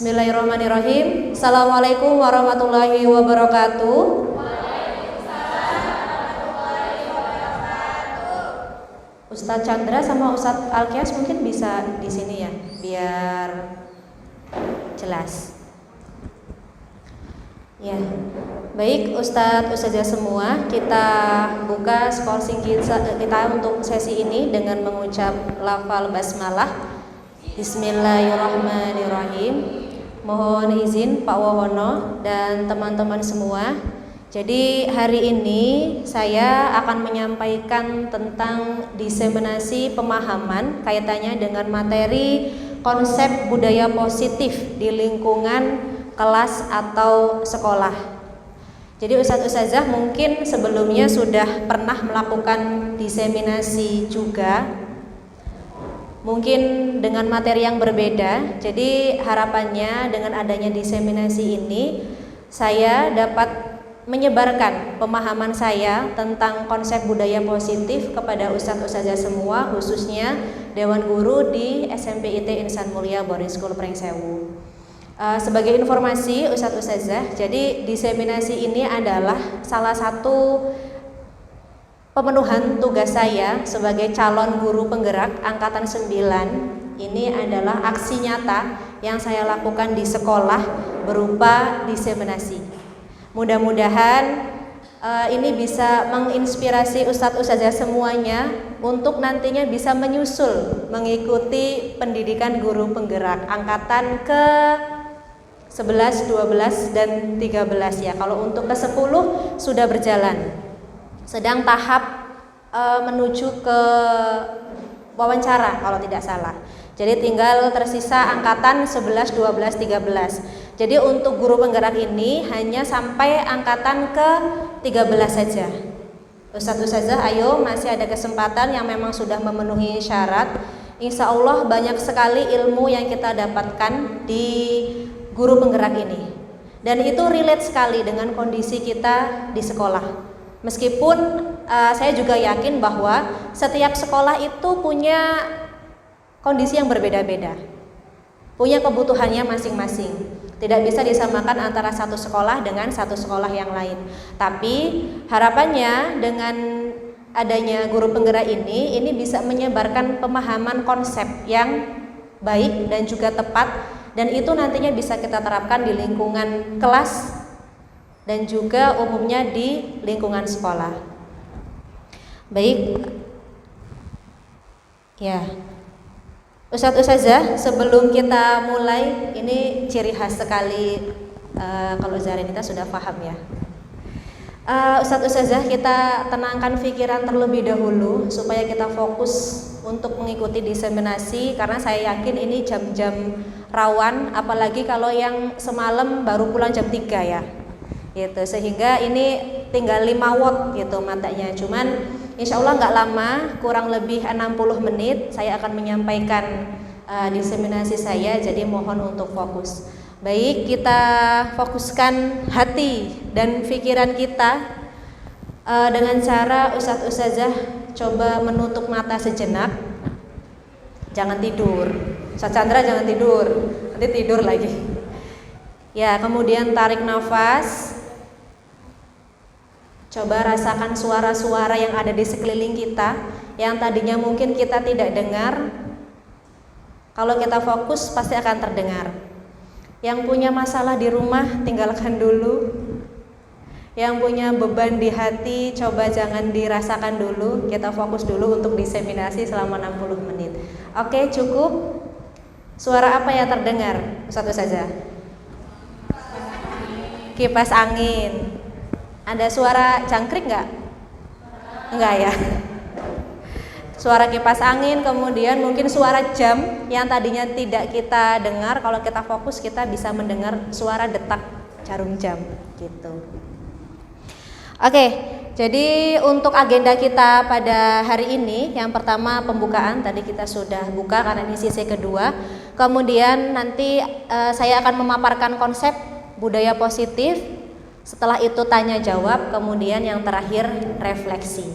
Bismillahirrahmanirrahim. Assalamualaikum warahmatullahi wabarakatuh. Ustadz Chandra sama Ustadz Alkias mungkin bisa di sini ya, biar jelas. Ya, baik Ustadz Ustazah semua, kita buka skorsing kita untuk sesi ini dengan mengucap lafal basmalah. Bismillahirrahmanirrahim. Mohon izin Pak Wawono dan teman-teman semua. Jadi hari ini saya akan menyampaikan tentang diseminasi pemahaman kaitannya dengan materi konsep budaya positif di lingkungan kelas atau sekolah. Jadi Ustadz-Ustazah mungkin sebelumnya sudah pernah melakukan diseminasi juga, mungkin dengan materi yang berbeda. Jadi harapannya dengan adanya diseminasi ini saya dapat menyebarkan pemahaman saya tentang konsep budaya positif kepada Ustadz-Ustazah semua, khususnya Dewan Guru di SMP IT Insan Mulia Boarding School Pringsewu. Sebagai informasi Ustadz-Ustazah, jadi diseminasi ini adalah salah satu pemenuhan tugas saya sebagai calon guru penggerak angkatan 9. Ini adalah aksi nyata yang saya lakukan di sekolah berupa diseminasi. Mudah-mudahan ini bisa menginspirasi Ustadz-Ustazah semuanya untuk nantinya bisa menyusul mengikuti pendidikan guru penggerak angkatan ke 11, 12, dan 13 ya. Kalau untuk ke 10 sudah berjalan, sedang tahap menuju ke wawancara kalau tidak salah. Jadi tinggal tersisa angkatan 11, 12, 13. Jadi untuk guru penggerak ini hanya sampai angkatan ke 13 saja. Ustadz-Ustazah, ayo, masih ada kesempatan yang memang sudah memenuhi syarat. Insya Allah banyak sekali ilmu yang kita dapatkan di guru penggerak ini. Dan itu relate sekali dengan kondisi kita di sekolah. Meskipun saya juga yakin bahwa setiap sekolah itu punya kondisi yang berbeda-beda, punya kebutuhannya masing-masing. Tidak bisa disamakan antara satu sekolah dengan satu sekolah yang lain. Tapi harapannya dengan adanya guru penggerak ini bisa menyebarkan pemahaman konsep yang baik dan juga tepat, dan itu nantinya bisa kita terapkan di lingkungan kelas dan juga umumnya di lingkungan sekolah. Baik, ya Ustadz-Ustazah, sebelum kita mulai, ini ciri khas sekali kalau Zarinita sudah paham ya. Ustadz-Ustazah, kita tenangkan pikiran terlebih dahulu supaya kita fokus untuk mengikuti diseminasi, karena saya yakin ini jam-jam rawan, apalagi kalau yang semalam baru pulang jam 3 ya. Gitu, sehingga ini tinggal 5 watt gitu matanya. Cuman insya Allah nggak lama, kurang lebih 60 menit saya akan menyampaikan diseminasi saya, jadi mohon untuk fokus. Baik, kita fokuskan hati dan pikiran kita dengan cara Ustadz-Ustazah coba menutup mata sejenak. Jangan tidur, Ustadz Chandra jangan tidur, nanti tidur lagi. Ya, kemudian tarik nafas. Coba rasakan suara-suara yang ada di sekeliling kita, yang tadinya mungkin kita tidak dengar. Kalau kita fokus pasti akan terdengar. Yang punya masalah di rumah tinggalkan dulu. Yang punya beban di hati coba jangan dirasakan dulu. Kita fokus dulu untuk diseminasi selama 60 menit. Oke, cukup. Suara apa yang terdengar? Satu saja. Kipas angin. Ada suara jangkrik nggak? Enggak ya. Suara kipas angin, kemudian mungkin suara jam yang tadinya tidak kita dengar. Kalau kita fokus kita bisa mendengar suara detak jarum jam gitu. Oke, jadi untuk agenda kita pada hari ini, yang pertama pembukaan, tadi kita sudah buka karena ini sesi kedua. Kemudian nanti saya akan memaparkan konsep budaya positif. Setelah itu tanya jawab, kemudian yang terakhir refleksi.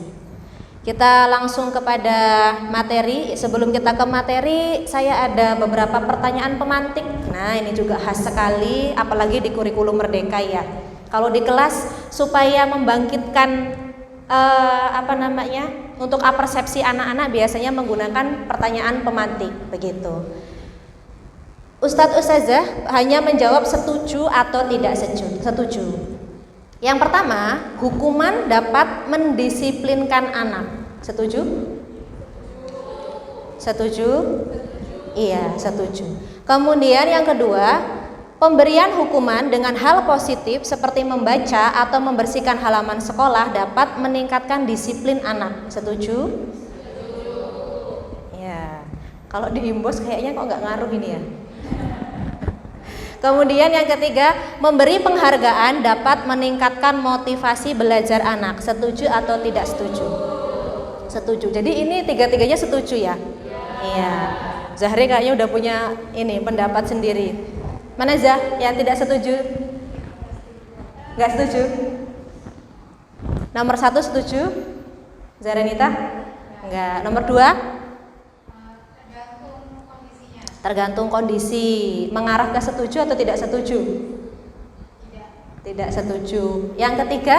Kita langsung kepada materi. Sebelum kita ke materi, saya ada beberapa pertanyaan pemantik. Nah, ini juga khas sekali, apalagi di kurikulum Merdeka ya. Kalau di kelas supaya membangkitkan untuk persepsi anak-anak biasanya menggunakan pertanyaan pemantik, begitu. Ustadz Ustazah hanya menjawab setuju atau tidak setuju. Yang pertama, hukuman dapat mendisiplinkan anak. Setuju? Setuju? Iya, setuju. Kemudian yang kedua, pemberian hukuman dengan hal positif seperti membaca atau membersihkan halaman sekolah dapat meningkatkan disiplin anak. Setuju? Ya. Kalau di Imbos kayaknya kok nggak ngaruh ini ya. Kemudian yang ketiga, memberi penghargaan dapat meningkatkan motivasi belajar anak. Setuju atau tidak setuju? Setuju. Jadi ini tiga-tiganya setuju ya? Iya. Zahri kayaknya udah punya ini pendapat sendiri. Mana Zah yang tidak setuju? Nggak setuju? Nomor 1 setuju? Zahranita? Enggak. Nomor 2? Tergantung kondisi. Mengarah ke setuju atau tidak setuju? Tidak setuju. Yang ketiga?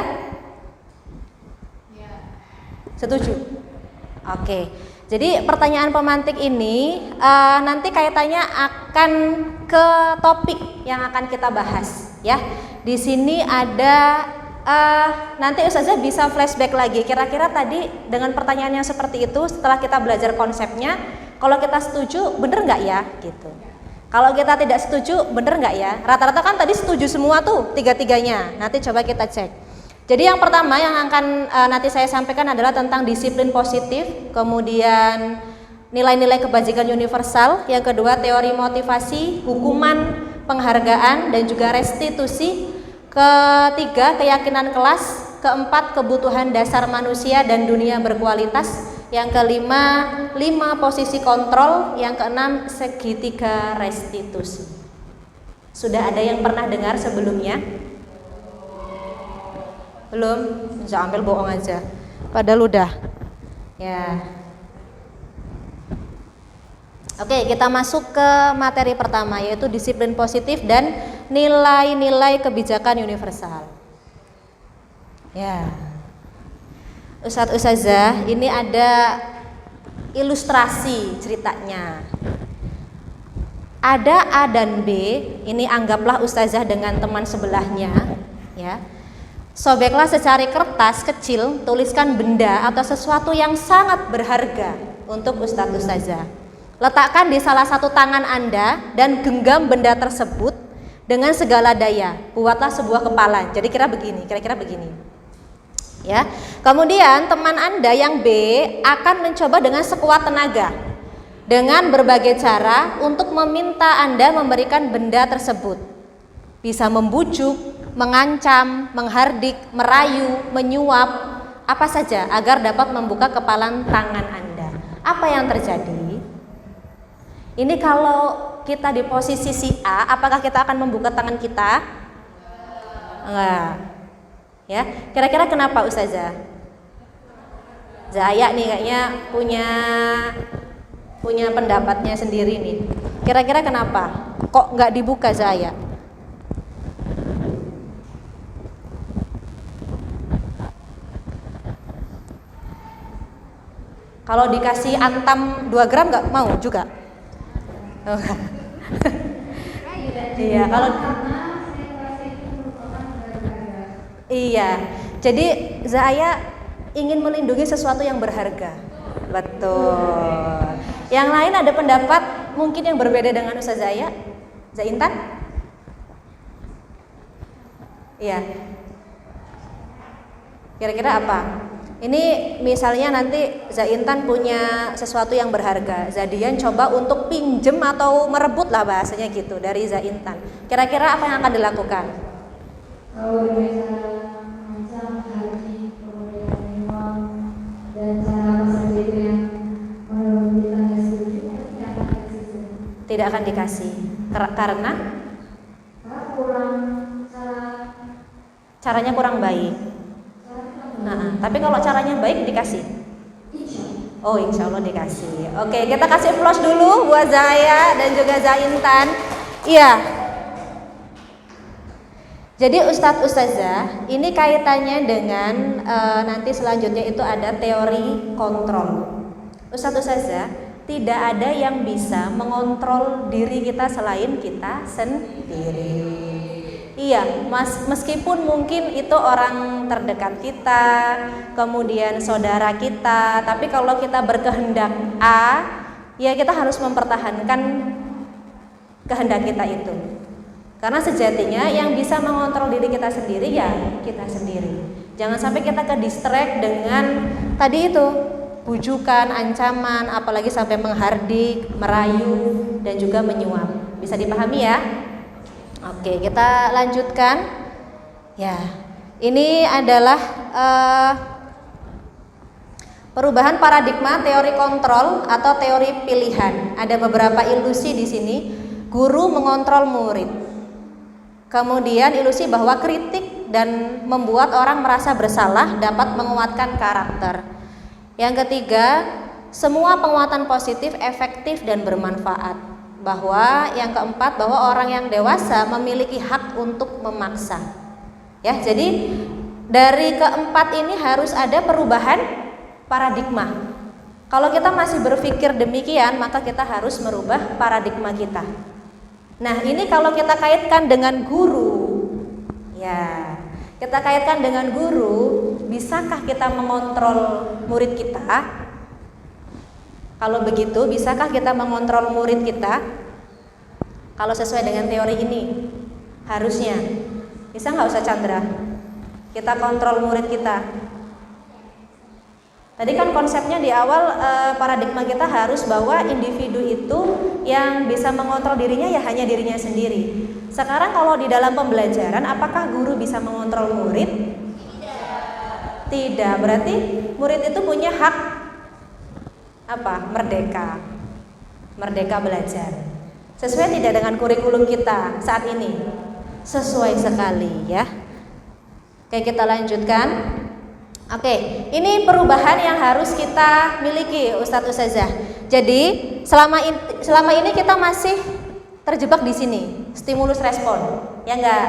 Setuju. Oke. Jadi pertanyaan pemantik ini nanti kaitannya akan ke topik yang akan kita bahas ya. Di sini ada nanti Ustazah bisa flashback lagi. Kira-kira tadi dengan pertanyaan yang seperti itu setelah kita belajar konsepnya, kalau kita setuju, bener nggak ya? Gitu. Kalau kita tidak setuju, bener nggak ya? Rata-rata kan tadi setuju semua tuh, tiga-tiganya. Nanti coba kita cek. Jadi yang pertama yang akan nanti saya sampaikan adalah tentang disiplin positif, kemudian nilai-nilai kebajikan universal, yang kedua teori motivasi, hukuman, penghargaan, dan juga restitusi, ketiga keyakinan kelas, keempat kebutuhan dasar manusia dan dunia berkualitas, yang kelima 5 posisi kontrol, yang keenam segitiga restitusi. Sudah ada yang pernah dengar sebelumnya? Belum? Jangan ambil bohong aja. Padahal udah. Ya. Oke, kita masuk ke materi pertama, yaitu disiplin positif dan nilai-nilai kebijakan universal. Ya. Ustadz Ustazah, ini ada ilustrasi ceritanya. Ada A dan B, ini anggaplah Ustazah dengan teman sebelahnya, ya. Sobeklah secari kertas kecil, tuliskan benda atau sesuatu yang sangat berharga untuk Ustadz Ustazah. Letakkan di salah satu tangan Anda dan genggam benda tersebut dengan segala daya. Buatlah sebuah kepala. Jadi kira-kira begini. Ya. Kemudian teman Anda yang B akan mencoba dengan sekuat tenaga dengan berbagai cara untuk meminta Anda memberikan benda tersebut. Bisa membujuk, mengancam, menghardik, merayu, menyuap, apa saja agar dapat membuka kepalan tangan Anda. Apa yang terjadi? Ini kalau kita di posisi si A, apakah kita akan membuka tangan kita? Enggak. Ya, kira-kira kenapa Ustazah? Zaya nih kayaknya punya pendapatnya sendiri nih. Kira-kira kenapa? Kok nggak dibuka Zaya? Kalau dikasih antam 2 gram nggak mau juga? Oh. Iya, kalau iya, jadi Zaya ingin melindungi sesuatu yang berharga. Betul. Yang lain ada pendapat mungkin yang berbeda dengan Ustaz Zaya? Zaintan? Iya. Kira-kira apa? Ini misalnya nanti Zaintan punya sesuatu yang berharga, Zadian coba untuk pinjem atau merebut lah bahasanya gitu dari Zaintan. Kira-kira apa yang akan dilakukan? Kalau misalnya macam haji, kemudian uang dan cara apa saja itu yang menurut kita nggak setuju, tidak akan dikasih. Karena kurang caranya kurang baik. Nah, tapi kalau caranya baik dikasih. Oh, insya Allah dikasih. Oke, kita kasih applause dulu buat Zahaya dan juga Zaintan. Iya. Jadi Ustadz Ustazah, ini kaitannya dengan nanti selanjutnya itu ada teori kontrol. Ustadz Ustazah, tidak ada yang bisa mengontrol diri kita selain kita sendiri. Iya, meskipun mungkin itu orang terdekat kita, kemudian saudara kita, tapi kalau kita berkehendak A, ya kita harus mempertahankan kehendak kita itu. Karena sejatinya yang bisa mengontrol diri kita sendiri ya kita sendiri. Jangan sampai kita ke distract dengan tadi itu bujukan, ancaman, apalagi sampai menghardik, merayu dan juga menyuap. Bisa dipahami ya? Oke, kita lanjutkan. Ya, ini adalah perubahan paradigma teori kontrol atau teori pilihan. Ada beberapa ilusi di sini. Guru mengontrol murid. Kemudian ilusi bahwa kritik dan membuat orang merasa bersalah dapat menguatkan karakter. Yang ketiga, semua penguatan positif efektif dan bermanfaat. Bahwa yang keempat, bahwa orang yang dewasa memiliki hak untuk memaksa. Ya, jadi dari keempat ini harus ada perubahan paradigma. Kalau kita masih berpikir demikian, maka kita harus merubah paradigma kita. Nah, ini kalau kita kaitkan dengan guru, ya, kita kaitkan dengan guru, bisakah kita mengontrol murid kita? Kalau begitu, bisakah kita mengontrol murid kita? Kalau sesuai dengan teori ini, harusnya bisa nggak usah Chandra? Kita kontrol murid kita. Tadi kan konsepnya di awal paradigma kita harus bahwa individu itu yang bisa mengontrol dirinya ya hanya dirinya sendiri. Sekarang kalau di dalam pembelajaran, apakah guru bisa mengontrol murid? Tidak. Berarti murid itu punya hak apa? Merdeka belajar. Sesuai tidak dengan kurikulum kita saat ini? Sesuai sekali ya. Oke, kita lanjutkan. Oke, ini perubahan yang harus kita miliki Ustadz Ustazah. Jadi selama ini kita masih terjebak di sini, stimulus respon, ya enggak?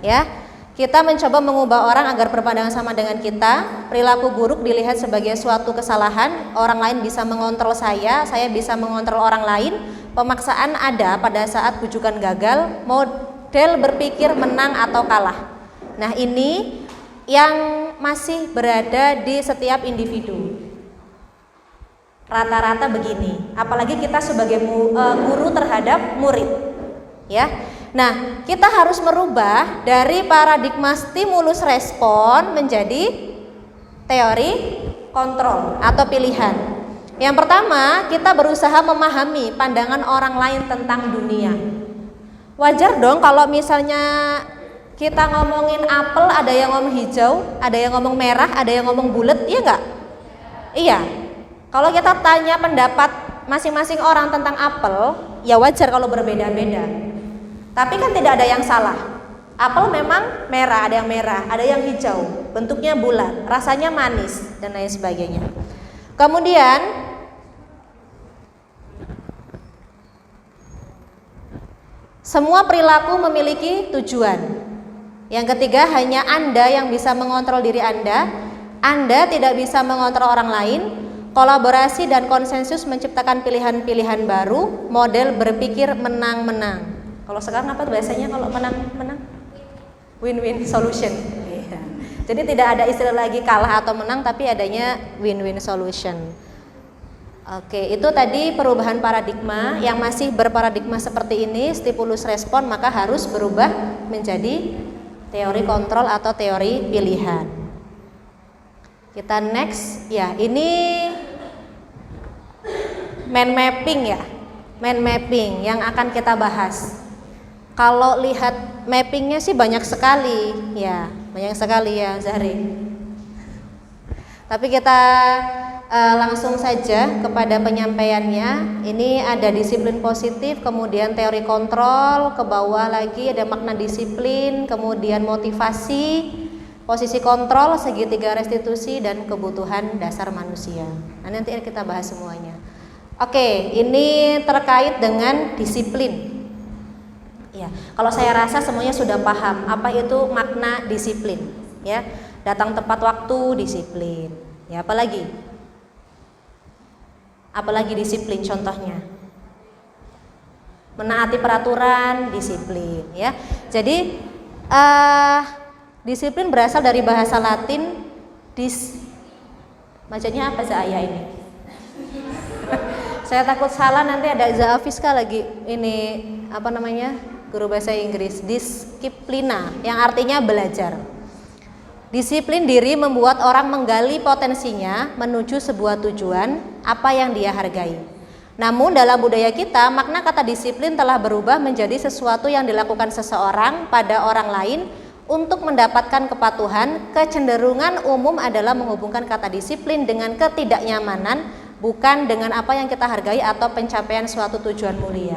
Ya. Kita mencoba mengubah orang agar berpandangan sama dengan kita. Perilaku buruk dilihat sebagai suatu kesalahan. Orang lain bisa mengontrol saya bisa mengontrol orang lain. Pemaksaan ada pada saat bujukan gagal. Model berpikir menang atau kalah. Nah, ini yang masih berada di setiap individu. Rata-rata begini. Apalagi kita sebagai guru terhadap murid. Ya. Nah, kita harus merubah dari paradigma stimulus respon menjadi teori kontrol atau pilihan. Yang pertama, kita berusaha memahami pandangan orang lain tentang dunia. Wajar dong kalau misalnya kita ngomongin apel, ada yang ngomong hijau, ada yang ngomong merah, ada yang ngomong bulat, iya enggak? Iya. Kalau kita tanya pendapat masing-masing orang tentang apel, ya wajar kalau berbeda-beda. Tapi kan tidak ada yang salah. Apel memang merah, ada yang merah, ada yang hijau, bentuknya bulat, rasanya manis dan lain sebagainya. Kemudian semua perilaku memiliki tujuan. Yang ketiga, hanya Anda yang bisa mengontrol diri Anda. Anda tidak bisa mengontrol orang lain. Kolaborasi dan konsensus menciptakan pilihan-pilihan baru. Model berpikir menang-menang. Kalau sekarang apa bahasanya kalau menang-menang? Win-win solution. Iya. Jadi tidak ada istilah lagi kalah atau menang, tapi adanya win-win solution. Oke, itu tadi perubahan paradigma. Yang masih berparadigma seperti ini, stimulus respon, maka harus berubah menjadi teori kontrol atau teori pilihan. Kita next, ya ini mind mapping ya, mind mapping yang akan kita bahas. Kalau lihat mappingnya sih banyak sekali ya Zahri. Tapi kita langsung saja kepada penyampaiannya. Ini ada disiplin positif, kemudian teori kontrol, ke bawah lagi ada makna disiplin, kemudian motivasi, posisi kontrol, segitiga restitusi, dan kebutuhan dasar manusia. Nah, nanti kita bahas semuanya. Oke, ini terkait dengan disiplin. Ya, kalau saya rasa semuanya sudah paham apa itu makna disiplin. Ya, datang tepat waktu disiplin. Ya, apalagi disiplin contohnya. Menaati peraturan, disiplin. Ya, jadi disiplin berasal dari bahasa Latin bacanya apa Zaya ini? Saya takut salah, nanti ada Zaafiska lagi ini guru bahasa Inggris. Disiplina yang artinya belajar. Disiplin diri membuat orang menggali potensinya menuju sebuah tujuan apa yang dia hargai. Namun dalam budaya kita, makna kata disiplin telah berubah menjadi sesuatu yang dilakukan seseorang pada orang lain untuk mendapatkan kepatuhan. Kecenderungan umum adalah menghubungkan kata disiplin dengan ketidaknyamanan, bukan dengan apa yang kita hargai atau pencapaian suatu tujuan mulia.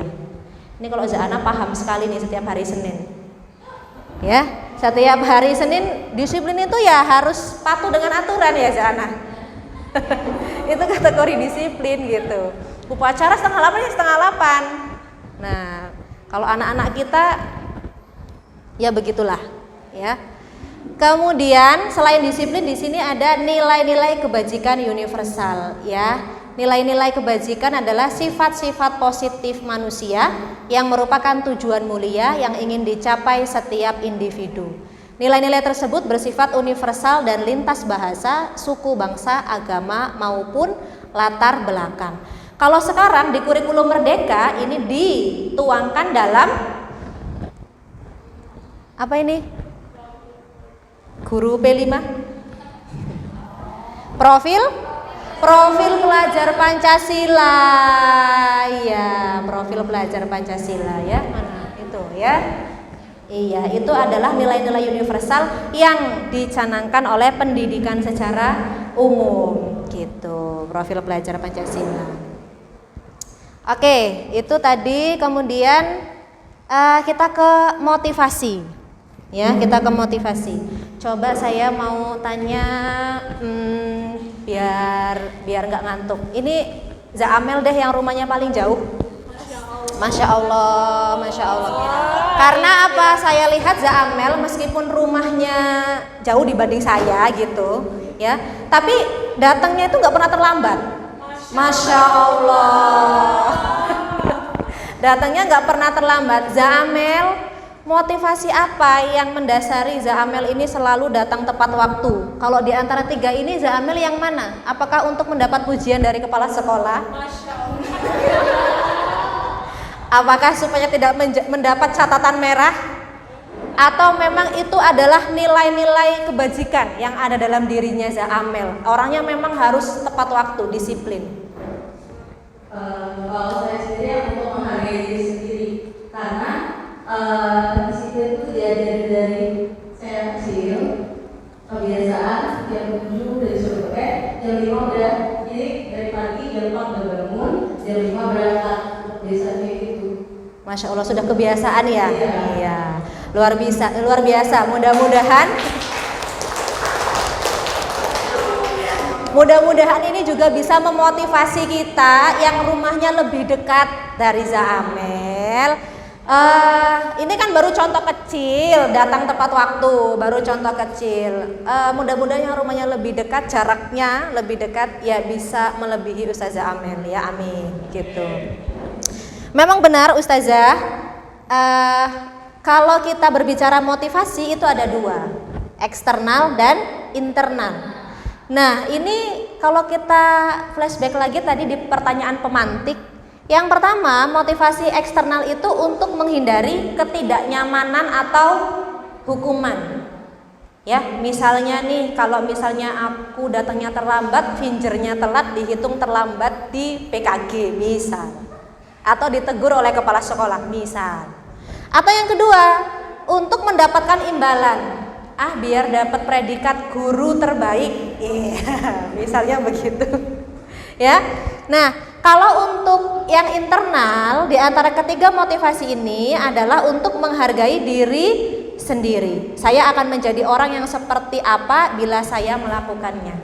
Ini kalau Zana paham sekali nih setiap hari Senin. Ya, setiap hari Senin disiplin itu ya harus patuh dengan aturan ya Zana. Itu kategori disiplin gitu. Upacara 7:30 ya 7:30. Nah, kalau anak-anak kita ya begitulah, ya. Kemudian selain disiplin di sini ada nilai-nilai kebajikan universal, ya. Nilai-nilai kebajikan adalah sifat-sifat positif manusia yang merupakan tujuan mulia yang ingin dicapai setiap individu. Nilai-nilai tersebut bersifat universal dan lintas bahasa, suku, bangsa, agama maupun latar belakang. Kalau sekarang di kurikulum Merdeka ini dituangkan dalam apa ini? Guru P5? Profil pelajar Pancasila. Iya, profil pelajar Pancasila ya. Mana itu ya? Iya, itu adalah nilai-nilai universal yang dicanangkan oleh pendidikan secara umum gitu. Profil pelajar Pancasila. Oke, itu tadi. Kemudian kita ke motivasi. Ya, kita ke motivasi. Coba saya mau tanya biar nggak ngantuk. Ini Zaamel deh yang rumahnya paling jauh. Masya Allah. Karena apa? Saya lihat Zaamel meskipun rumahnya jauh dibanding saya gitu, ya. Tapi datangnya itu nggak pernah terlambat. Masya Allah. Datangnya nggak pernah terlambat. Zaamel, motivasi apa yang mendasari Zaamel ini selalu datang tepat waktu? Kalau di antara 3 ini Zaamel yang mana? Apakah untuk mendapat pujian dari kepala sekolah? Masya Allah. Apakah supaya tidak mendapat catatan merah? Atau memang itu adalah nilai-nilai kebajikan yang ada dalam dirinya Zaamel? Orangnya memang harus tepat waktu, disiplin. Kalau saya sendiri untuk menghargai diri sendiri, karena disiplin itu diajari dari saya kecil. Kebiasaan jam 7 dari suruh jam 5 udah jadi dari pagi, jam 4 udah bangun, jam 5 berangkat. Biasanya gitu. Masya Allah, sudah kebiasaan ya. Iya. Luar biasa. Mudah-mudahan ini juga bisa memotivasi kita yang rumahnya lebih dekat dari Zaamel. Ini kan baru contoh kecil, datang tepat waktu, baru contoh kecil. Mudah-mudahan yang rumahnya lebih dekat, jaraknya lebih dekat, ya bisa melebihi Ustazah Amel ya, amin. Gitu. Memang benar Ustazah, kalau kita berbicara motivasi itu ada 2, eksternal dan internal. Nah ini kalau kita flashback lagi tadi di pertanyaan pemantik, yang pertama motivasi eksternal itu untuk menghindari ketidaknyamanan atau hukuman. Ya, misalnya nih, kalau misalnya aku datangnya terlambat, fingernya telat, dihitung terlambat di PKG misal. Atau ditegur oleh kepala sekolah misal. Atau yang kedua, untuk mendapatkan imbalan, biar dapat predikat guru terbaik, misalnya begitu, ya. Nah, kalau untuk yang internal, di antara ketiga motivasi ini adalah untuk menghargai diri sendiri. Saya akan menjadi orang yang seperti apa bila saya melakukannya.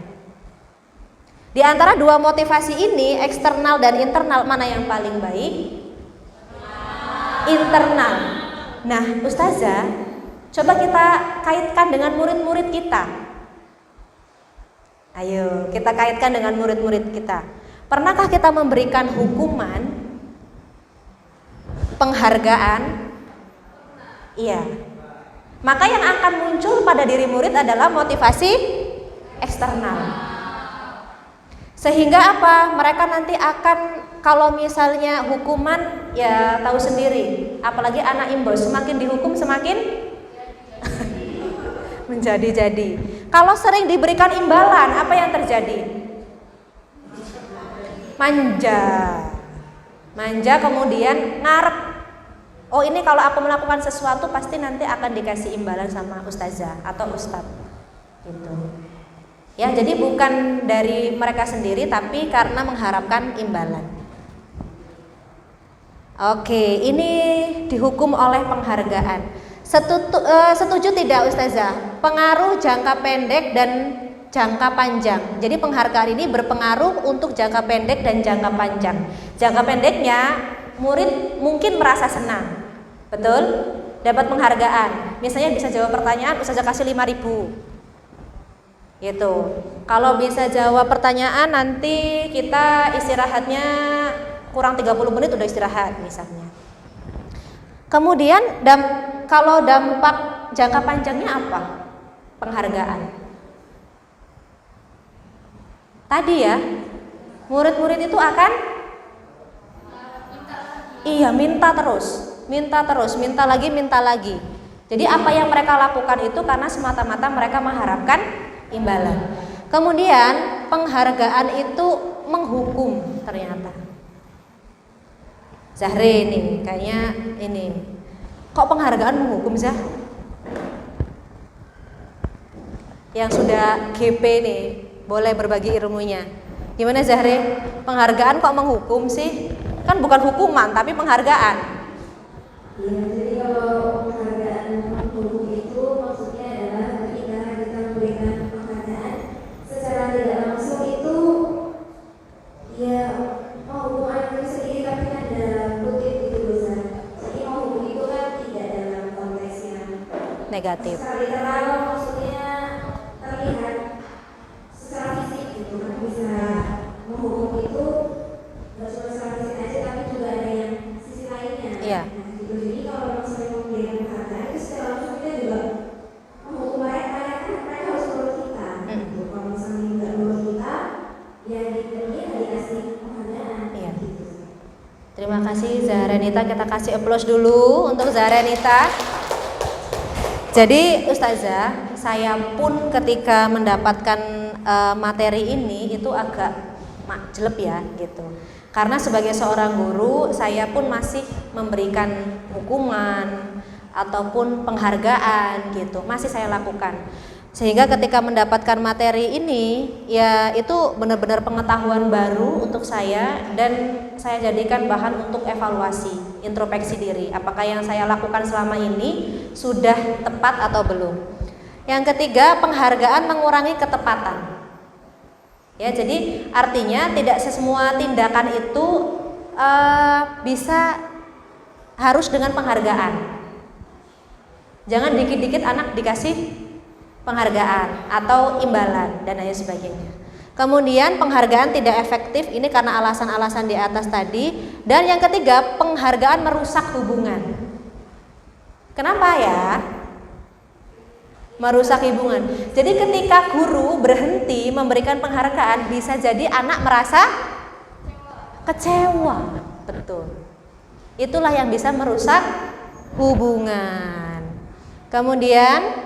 Di antara dua motivasi ini, eksternal dan internal, mana yang paling baik? Internal. Nah, Ustazah, coba kita kaitkan dengan murid-murid kita. Ayo, kita kaitkan dengan murid-murid kita. Pernahkah kita memberikan hukuman, penghargaan? Iya. Maka yang akan muncul pada diri murid adalah motivasi eksternal. Sehingga apa? Mereka nanti akan, kalau misalnya hukuman, ya tahu sendiri, apalagi anak imbos, semakin dihukum semakin menjadi-jadi. Kalau sering diberikan imbalan, apa yang terjadi? Manja, kemudian ngarep. Oh, ini kalau aku melakukan sesuatu pasti nanti akan dikasih imbalan sama ustazah atau ustadz, gitu. Ya, jadi bukan dari mereka sendiri, tapi karena mengharapkan imbalan. Oke, ini dihukum oleh penghargaan. Setuju tidak ustazah? Pengaruh jangka pendek dan jangka panjang. Jadi penghargaan ini berpengaruh untuk jangka pendek dan jangka panjang. Jangka pendeknya, murid mungkin merasa senang, betul? Dapat penghargaan. Misalnya bisa jawab pertanyaan, ustazah kasih 5.000. Gitu. Kalau bisa jawab pertanyaan, nanti kita istirahatnya kurang 30 menit udah istirahat misalnya. Kemudian kalau dampak jangka panjangnya apa? Penghargaan. Tadi ya, murid-murid itu akan minta terus, minta lagi. Jadi apa yang mereka lakukan itu karena semata-mata mereka mengharapkan imbalan. Kemudian penghargaan itu menghukum ternyata. Zahri ini kayaknya ini. Kok penghargaan menghukum, Zah? Yang sudah GP nih, boleh berbagi ilmunya. Gimana Zahri? Penghargaan kok menghukum sih? Kan bukan hukuman tapi penghargaan. Iya, jadi kalau penghargaan menghukum itu maksudnya adalah ketika kita memberikan penghargaan secara tidak langsung itu ya menghukum anak itu sendiri tapi kan dalam kutip gitu besar. Jadi menghukum itu kan tidak dalam konteks yang Negatif. secara literal, maksudnya terlihat secara fisik gitu kan, bisa menghukum itu nggak cuma secara fisik aja tapi juga ada yang sisi lainnya. Iya. Nah, gitu. Jadi kalau misalnya memberikan penghargaan itu secara langsung kita juga menghukum mereka harus menurut kita. Gitu. Kalau misalnya nggak menurut kita, ya dia dikasih penghargaan. Iya. Gitu. Terima kasih Zahranita, kita kasih applause dulu untuk Zahranita. Jadi ustazah, saya pun ketika mendapatkan materi ini itu agak jelek ya gitu. Karena sebagai seorang guru, saya pun masih memberikan hukuman ataupun penghargaan gitu, masih saya lakukan. Sehingga ketika mendapatkan materi ini, ya itu benar-benar pengetahuan baru untuk saya dan saya jadikan bahan untuk evaluasi, introspeksi diri. Apakah yang saya lakukan selama ini sudah tepat atau belum? Yang ketiga, penghargaan mengurangi ketepatan. Ya, jadi artinya tidak semua tindakan itu bisa harus dengan penghargaan. Jangan dikit-dikit anak dikasih penghargaan atau imbalan dan lain sebagainya. Kemudian penghargaan tidak efektif, ini karena alasan-alasan di atas tadi. Dan yang ketiga, penghargaan merusak hubungan. Kenapa ya? Merusak hubungan. Jadi ketika guru berhenti memberikan penghargaan, bisa jadi anak merasa kecewa. Betul. Itulah yang bisa merusak hubungan. Kemudian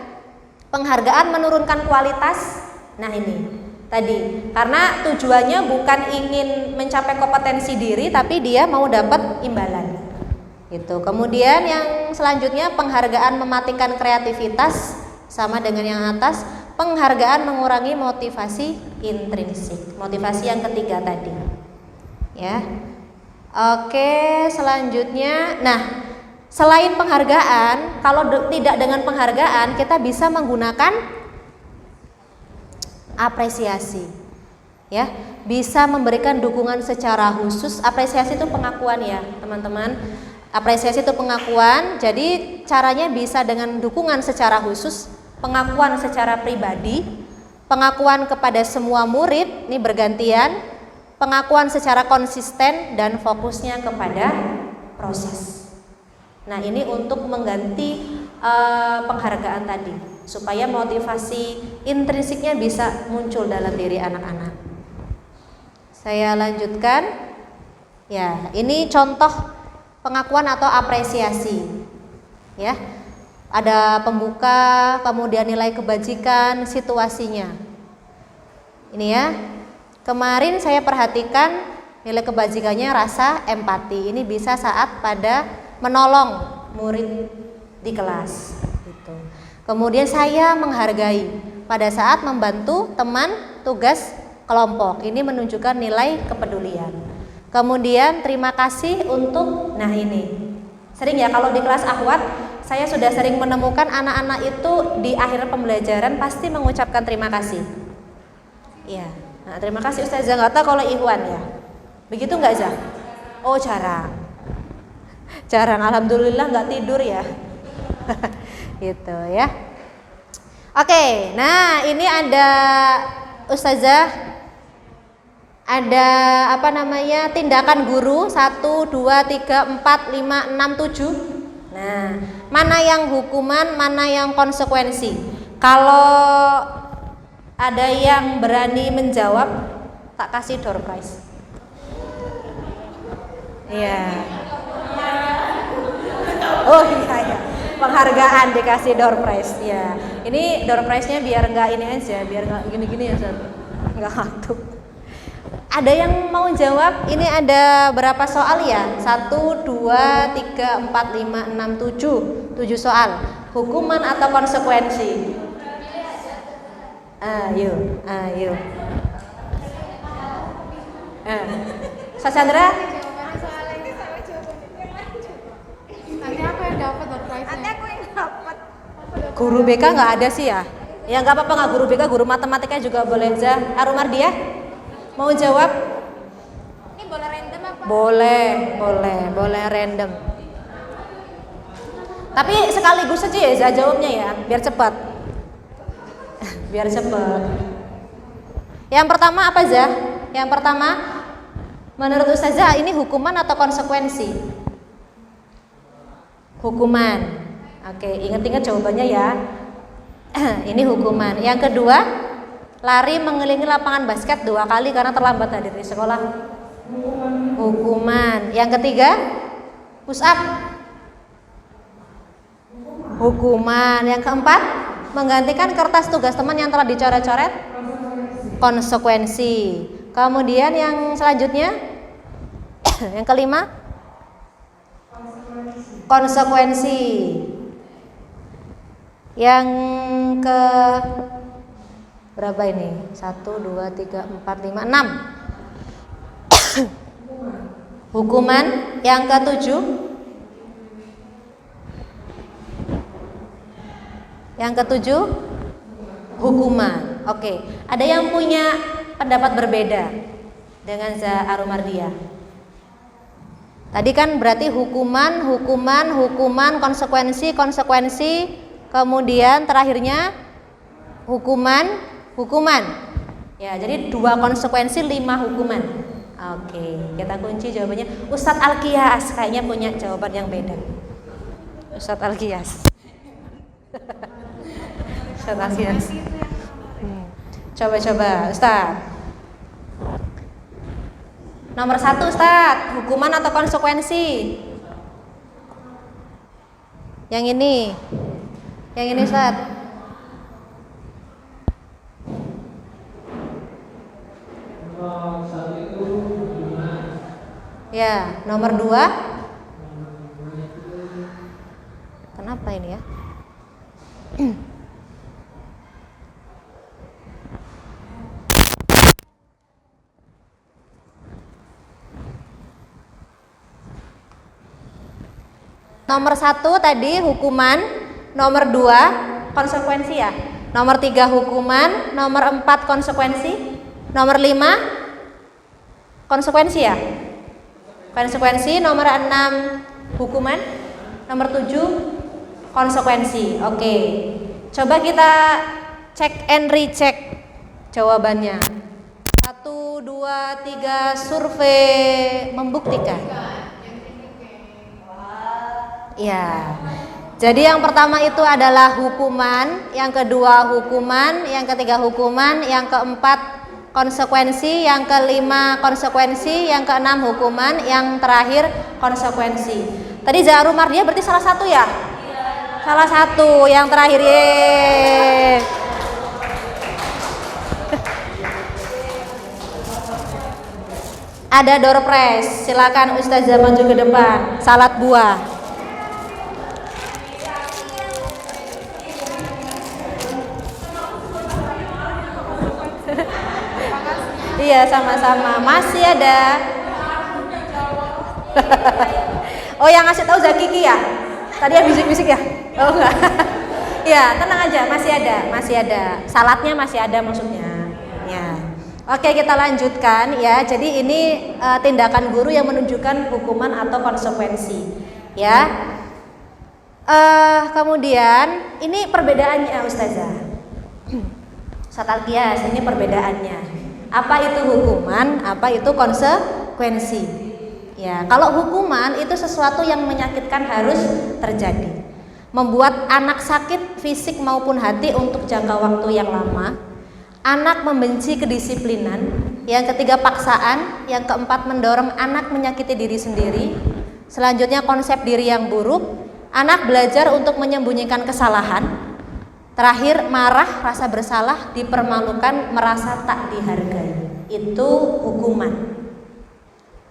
penghargaan menurunkan kualitas. Nah ini tadi, karena tujuannya bukan ingin mencapai kompetensi diri, tapi dia mau dapat imbalan gitu. Kemudian yang selanjutnya, penghargaan mematikan kreativitas, sama dengan yang atas. Penghargaan mengurangi motivasi intrinsik, motivasi yang ketiga tadi ya. Oke, selanjutnya, nah Selain penghargaan, kalau tidak dengan penghargaan, kita bisa menggunakan apresiasi. Ya, bisa memberikan dukungan secara khusus. Apresiasi itu pengakuan ya, teman-teman. Apresiasi itu pengakuan. Jadi caranya bisa dengan dukungan secara khusus, pengakuan secara pribadi, pengakuan kepada semua murid, ini bergantian, pengakuan secara konsisten dan fokusnya kepada proses. Nah, ini untuk mengganti penghargaan tadi, supaya motivasi intrinsiknya bisa muncul dalam diri anak-anak. Saya lanjutkan. Ya, ini contoh pengakuan atau apresiasi. Ya. Ada pembuka, kemudian nilai kebajikan, situasinya. Ini ya. Kemarin saya perhatikan nilai kebajikannya rasa empati. Ini bisa saat pada menolong murid di kelas gitu. Kemudian saya menghargai pada saat membantu teman tugas kelompok. Ini menunjukkan nilai kepedulian. Kemudian terima kasih untuk, nah ini sering ya kalau di kelas akhwat, saya sudah sering menemukan anak-anak itu di akhir pembelajaran pasti mengucapkan terima kasih. Iya, nah, terima kasih Ustazah. Nggak tahu kalau Ikhwan ya, begitu nggak Zah? Oh jarang, alhamdulillah nggak tidur ya. Gitu ya. Oke, nah ini ada Ustazah, ada apa namanya, tindakan guru 1, 2, 3, 4, 5, 6, 7. Nah, mana yang hukuman, mana yang konsekuensi? Kalau ada yang berani menjawab, tak kasih door prize. Iya. Oh iya, penghargaan dikasih door prize ya. Ini door prize-nya biar nggak ini aja, biar nggak gini-gini ya, nggak ngantuk. Ada yang mau jawab? Ini ada berapa soal ya? 1, 2, 3, 4, 5, 6, 7. 7 soal. Hukuman atau konsekuensi? Ayo. Sasandra? Nanti aku yang dapat door prize-nya. Nanti aku yang dapat. Guru BK nggak ada sih ya? Ya nggak apa-apa, nggak guru BK, guru matematika juga boleh. Arumardia mau jawab? Ini boleh random apa? Boleh random. Tapi sekaligus saja ya Zah jawabnya ya, biar cepat. Biar cepat. Yang pertama apa Zah? Yang pertama, menurut Ustazah ini hukuman atau konsekuensi? Hukuman. Oke, ingat-ingat jawabannya ya. Ini hukuman. Yang kedua, lari mengelilingi lapangan basket 2 kali karena terlambat hadir di sekolah. Hukuman. Yang ketiga, push up. Hukuman. Yang keempat, menggantikan kertas tugas teman yang telah dicoret-coret. Konsekuensi. Kemudian yang selanjutnya, yang kelima, konsekuensi. Yang ke berapa ini? 1, 2, 3, 4, 5, 6. Hukuman. Yang ke-7, hukuman. Oke, ada yang punya pendapat berbeda dengan Zah Arumardia? Tadi kan berarti hukuman, konsekuensi, kemudian terakhirnya hukuman. Ya, jadi 2 konsekuensi, 5 hukuman. Oke, kita kunci jawabannya. Ustadz Alkias kayaknya punya jawaban yang beda. Ustadz Alkias. Ustadz Alkias. Coba Ustadz. Nomor 1 Ustadz, hukuman atau konsekuensi? Yang ini Ustadz. Ya, nomor 2. Kenapa ini ya? Nomor 1 tadi hukuman, nomor 2 konsekuensi ya. Nomor 3 hukuman, nomor 4 konsekuensi, nomor 5 konsekuensi ya. Konsekuensi, nomor 6 hukuman, nomor 7 konsekuensi. Oke. Coba kita cek and recheck jawabannya. 1, 2, 3 survei membuktikan. Ya. Jadi yang pertama itu adalah hukuman, yang kedua hukuman, yang ketiga hukuman, yang keempat konsekuensi, yang kelima konsekuensi, yang keenam hukuman, yang terakhir konsekuensi. Tadi Zaharu Mardia berarti salah satu ya? Salah satu, yang terakhir. Yeay. Ada door prize, silakan Ustazah maju ke depan. Salad buah. Iya, sama-sama. Masih ada. Oh, yang ngasih tahu Zakiki ya? Tadi yang bisik-bisik ya? Oh enggak. Ya, tenang aja, masih ada. Saladnya masih ada maksudnya. Ya. Oke, kita lanjutkan ya. Jadi ini tindakan guru yang menunjukkan hukuman atau konsekuensi. Ya. Kemudian ini perbedaannya Ustazah. Satalkias, ini perbedaannya. Apa itu hukuman, apa itu konsekuensi. Ya, kalau hukuman itu sesuatu yang menyakitkan harus terjadi. Membuat anak sakit fisik maupun hati untuk jangka waktu yang lama. Anak membenci kedisiplinan. Yang ketiga paksaan, yang keempat mendorong anak menyakiti diri sendiri. Selanjutnya konsep diri yang buruk. Anak belajar untuk menyembunyikan kesalahan. Terakhir, marah, rasa bersalah, dipermalukan, merasa tak dihargai. Itu hukuman.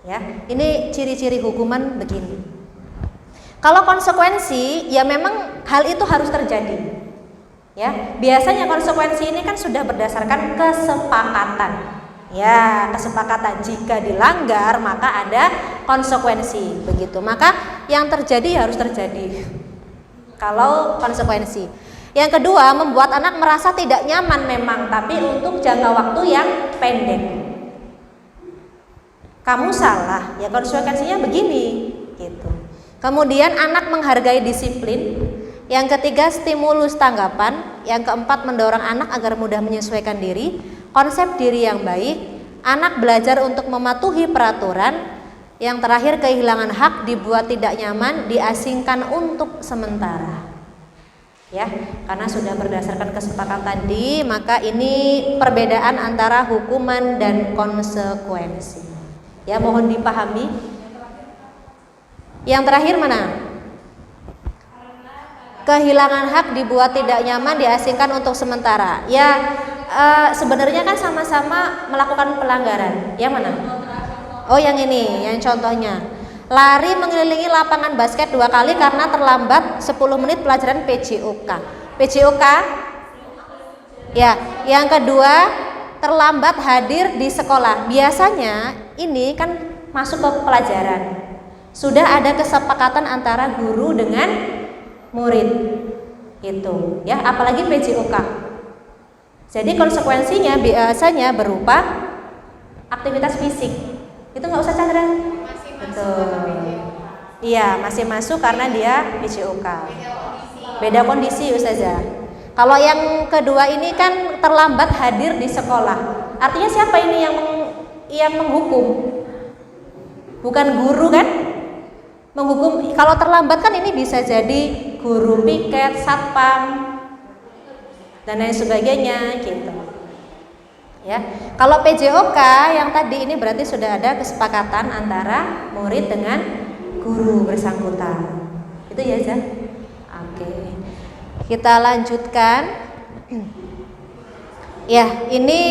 Ya, ini ciri-ciri hukuman begini. Kalau konsekuensi, ya memang hal itu harus terjadi. Ya, biasanya konsekuensi ini kan sudah berdasarkan kesepakatan. Ya, kesepakatan jika dilanggar maka ada konsekuensi. Begitu. Maka yang terjadi harus terjadi. Kalau konsekuensi. Yang kedua, membuat anak merasa tidak nyaman memang, tapi untuk jangka waktu yang pendek. Kamu salah, ya konsekuensinya begini, gitu. Kemudian anak menghargai disiplin. Yang ketiga, stimulus tanggapan. Yang keempat, mendorong anak agar mudah menyesuaikan diri. Konsep diri yang baik. Anak belajar untuk mematuhi peraturan. Yang terakhir, kehilangan hak, dibuat tidak nyaman, diasingkan untuk sementara. Ya, karena sudah berdasarkan kesepakatan tadi, maka ini perbedaan antara hukuman dan konsekuensi. Ya, mohon dipahami. Yang terakhir mana? Kehilangan hak, dibuat tidak nyaman, diasingkan untuk sementara. Ya, sebenarnya kan sama-sama melakukan pelanggaran. Yang mana? Oh, yang ini, yang contohnya. Lari mengelilingi lapangan basket 2 kali karena terlambat 10 menit pelajaran PJOK. PJOK? Ya, yang kedua terlambat hadir di sekolah. Biasanya ini kan masuk ke pelajaran. Sudah ada kesepakatan antara guru dengan murid. Gitu, ya, apalagi PJOK. Jadi konsekuensinya biasanya berupa aktivitas fisik. Itu nggak usah Chandra. Betul. Iya, masih masuk karena dia PJOK. Beda kondisi Ustazah. Kalau yang kedua ini kan terlambat hadir di sekolah. Artinya siapa ini yang menghukum? Bukan guru kan? Menghukum. Kalau terlambat kan ini bisa jadi guru piket, satpam dan lain sebagainya gitu. Ya, kalau PJOK yang tadi ini berarti sudah ada kesepakatan antara murid dengan guru bersangkutan. Itu ya, Zah? Oke. Kita lanjutkan. Ya, ini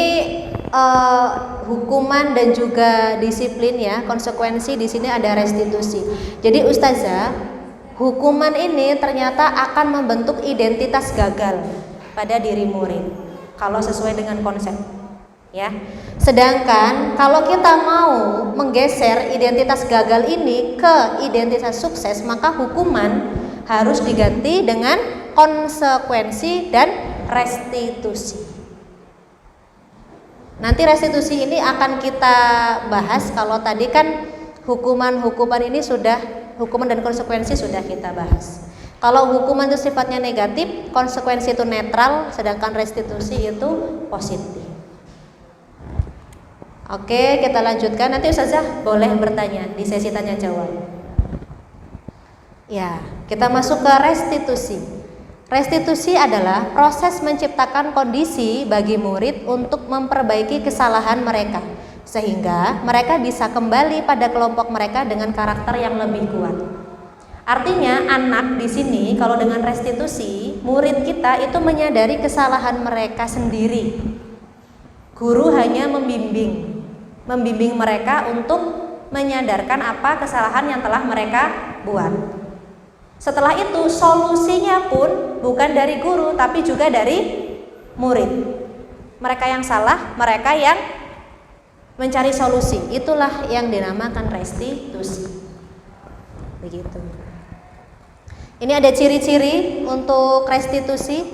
hukuman dan juga disiplin ya. Konsekuensi di sini ada restitusi. Jadi Ustazah, hukuman ini ternyata akan membentuk identitas gagal pada diri murid kalau sesuai dengan konsep. ya. Sedangkan kalau kita mau menggeser identitas gagal ini ke identitas sukses, maka hukuman harus diganti dengan konsekuensi dan restitusi. Nanti restitusi ini akan kita bahas. Kalau tadi kan hukuman ini sudah, hukuman dan konsekuensi sudah kita bahas. Kalau hukuman itu sifatnya negatif, konsekuensi itu netral, sedangkan restitusi itu positif. Oke, kita lanjutkan. Nanti Ustazah boleh bertanya di sesi tanya jawab. Ya, kita masuk ke restitusi. Restitusi adalah proses menciptakan kondisi bagi murid untuk memperbaiki kesalahan mereka, sehingga mereka bisa kembali pada kelompok mereka dengan karakter yang lebih kuat. Artinya anak di sini kalau dengan restitusi, murid kita itu menyadari kesalahan mereka sendiri. Guru hanya membimbing mereka untuk menyadarkan apa kesalahan yang telah mereka buat. Setelah itu solusinya pun bukan dari guru tapi juga dari murid. Mereka yang salah, mereka yang mencari solusi. Itulah yang dinamakan restitusi. Begitu. Ini ada ciri-ciri untuk restitusi,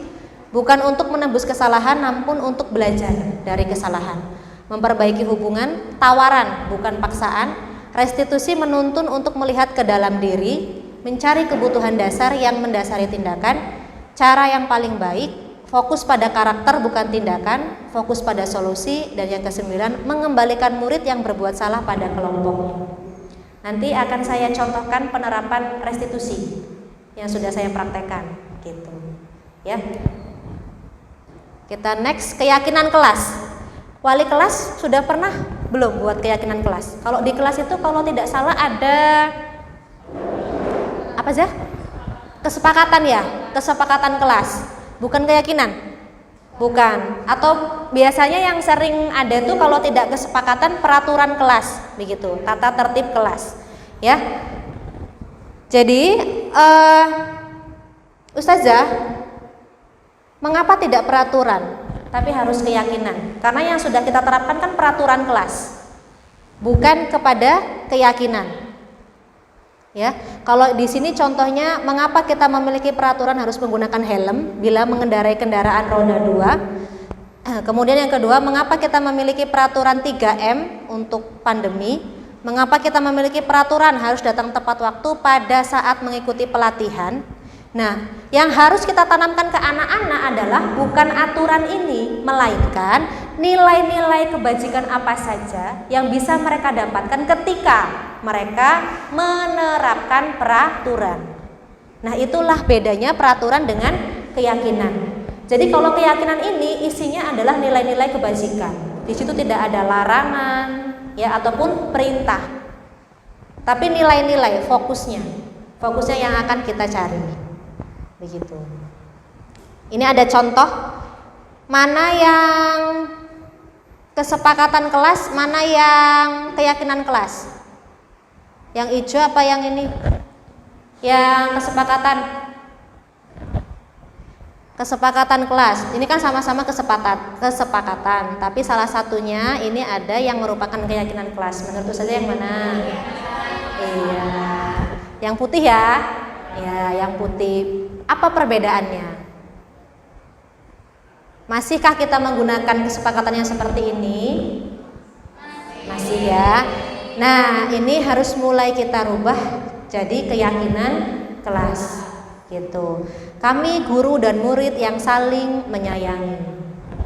bukan untuk menebus kesalahan namun untuk belajar dari kesalahan. Memperbaiki hubungan, tawaran bukan paksaan. Restitusi menuntun untuk melihat ke dalam diri, mencari kebutuhan dasar yang mendasari tindakan, cara yang paling baik, fokus pada karakter bukan tindakan, fokus pada solusi, dan yang ke-9 mengembalikan murid yang berbuat salah pada kelompoknya. Nanti akan saya contohkan penerapan restitusi yang sudah saya praktekkan gitu. Ya. Kita next, keyakinan kelas. Wali kelas sudah pernah belum buat keyakinan kelas? Kalau di kelas itu kalau tidak salah ada apa aja? Kesepakatan ya, kesepakatan kelas, bukan keyakinan, bukan. Atau biasanya yang sering ada tuh kalau tidak kesepakatan peraturan kelas, begitu, tata tertib kelas, ya. Jadi Ustazah, mengapa tidak peraturan, tapi harus keyakinan? Karena yang sudah kita terapkan kan peraturan kelas, bukan kepada keyakinan. Ya, kalau di sini contohnya mengapa kita memiliki peraturan harus menggunakan helm bila mengendarai kendaraan roda 2. Kemudian yang kedua, mengapa kita memiliki peraturan 3M untuk pandemi? Mengapa kita memiliki peraturan harus datang tepat waktu pada saat mengikuti pelatihan? Nah, yang harus kita tanamkan ke anak-anak adalah bukan aturan ini, melainkan nilai-nilai kebajikan apa saja yang bisa mereka dapatkan ketika mereka menerapkan peraturan. Nah, itulah bedanya peraturan dengan keyakinan. Jadi kalau keyakinan ini isinya adalah nilai-nilai kebajikan. Di situ tidak ada larangan, ya, ataupun perintah. Tapi nilai-nilai, fokusnya yang akan kita cari. Begitu. Ini ada contoh mana yang kesepakatan kelas, mana yang keyakinan kelas. Yang hijau apa yang ini? Yang kesepakatan kelas. Ini kan sama-sama kesepakatan, tapi salah satunya ini ada yang merupakan keyakinan kelas. Menurut saja yang mana? Iya. Yang putih ya. Ya, yang putih. Apa perbedaannya? Masihkah kita menggunakan kesepakatan yang seperti ini? Masih ya. Nah, ini harus mulai kita rubah jadi keyakinan kelas gitu. Kami guru dan murid yang saling menyayangi.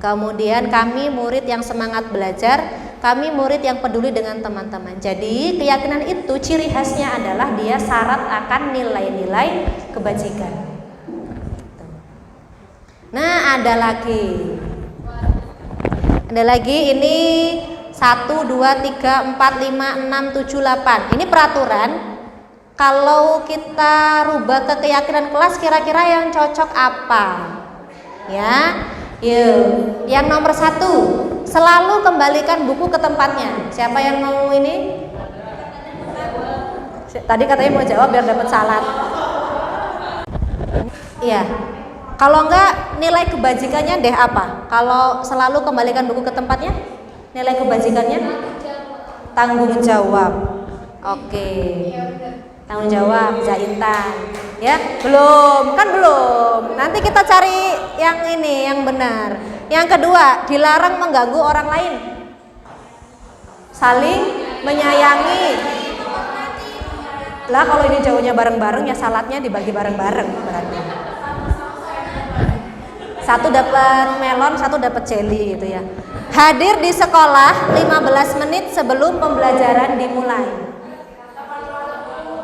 Kemudian kami murid yang semangat belajar, kami murid yang peduli dengan teman-teman. Jadi keyakinan itu ciri khasnya adalah dia syarat akan nilai-nilai kebajikan. Nah, ada lagi ini 1, 2, 3, 4, 5, 6, 7, 8. Ini peraturan. Kalau kita rubah ke keyakinan kelas, kira-kira yang cocok apa? Ya, yuk. Yang nomor 1, selalu kembalikan buku ke tempatnya. Siapa yang mau ini? Tadi katanya mau jawab biar dapat salat. Iya. Kalau enggak, nilai kebajikannya deh apa? Kalau selalu kembalikan buku ke tempatnya? Nilai kebajikannya? Tanggung jawab. Oke. Tanggung jawab, Zaintan. Ya, belum, kan belum. Nanti kita cari yang ini, yang benar. Yang kedua, dilarang mengganggu orang lain. Saling menyayangi. Lah kalau ini jauhnya bareng-bareng ya salatnya dibagi bareng-bareng berarti. Satu dapat melon, satu dapat jelly gitu ya. Hadir di sekolah 15 menit sebelum pembelajaran dimulai.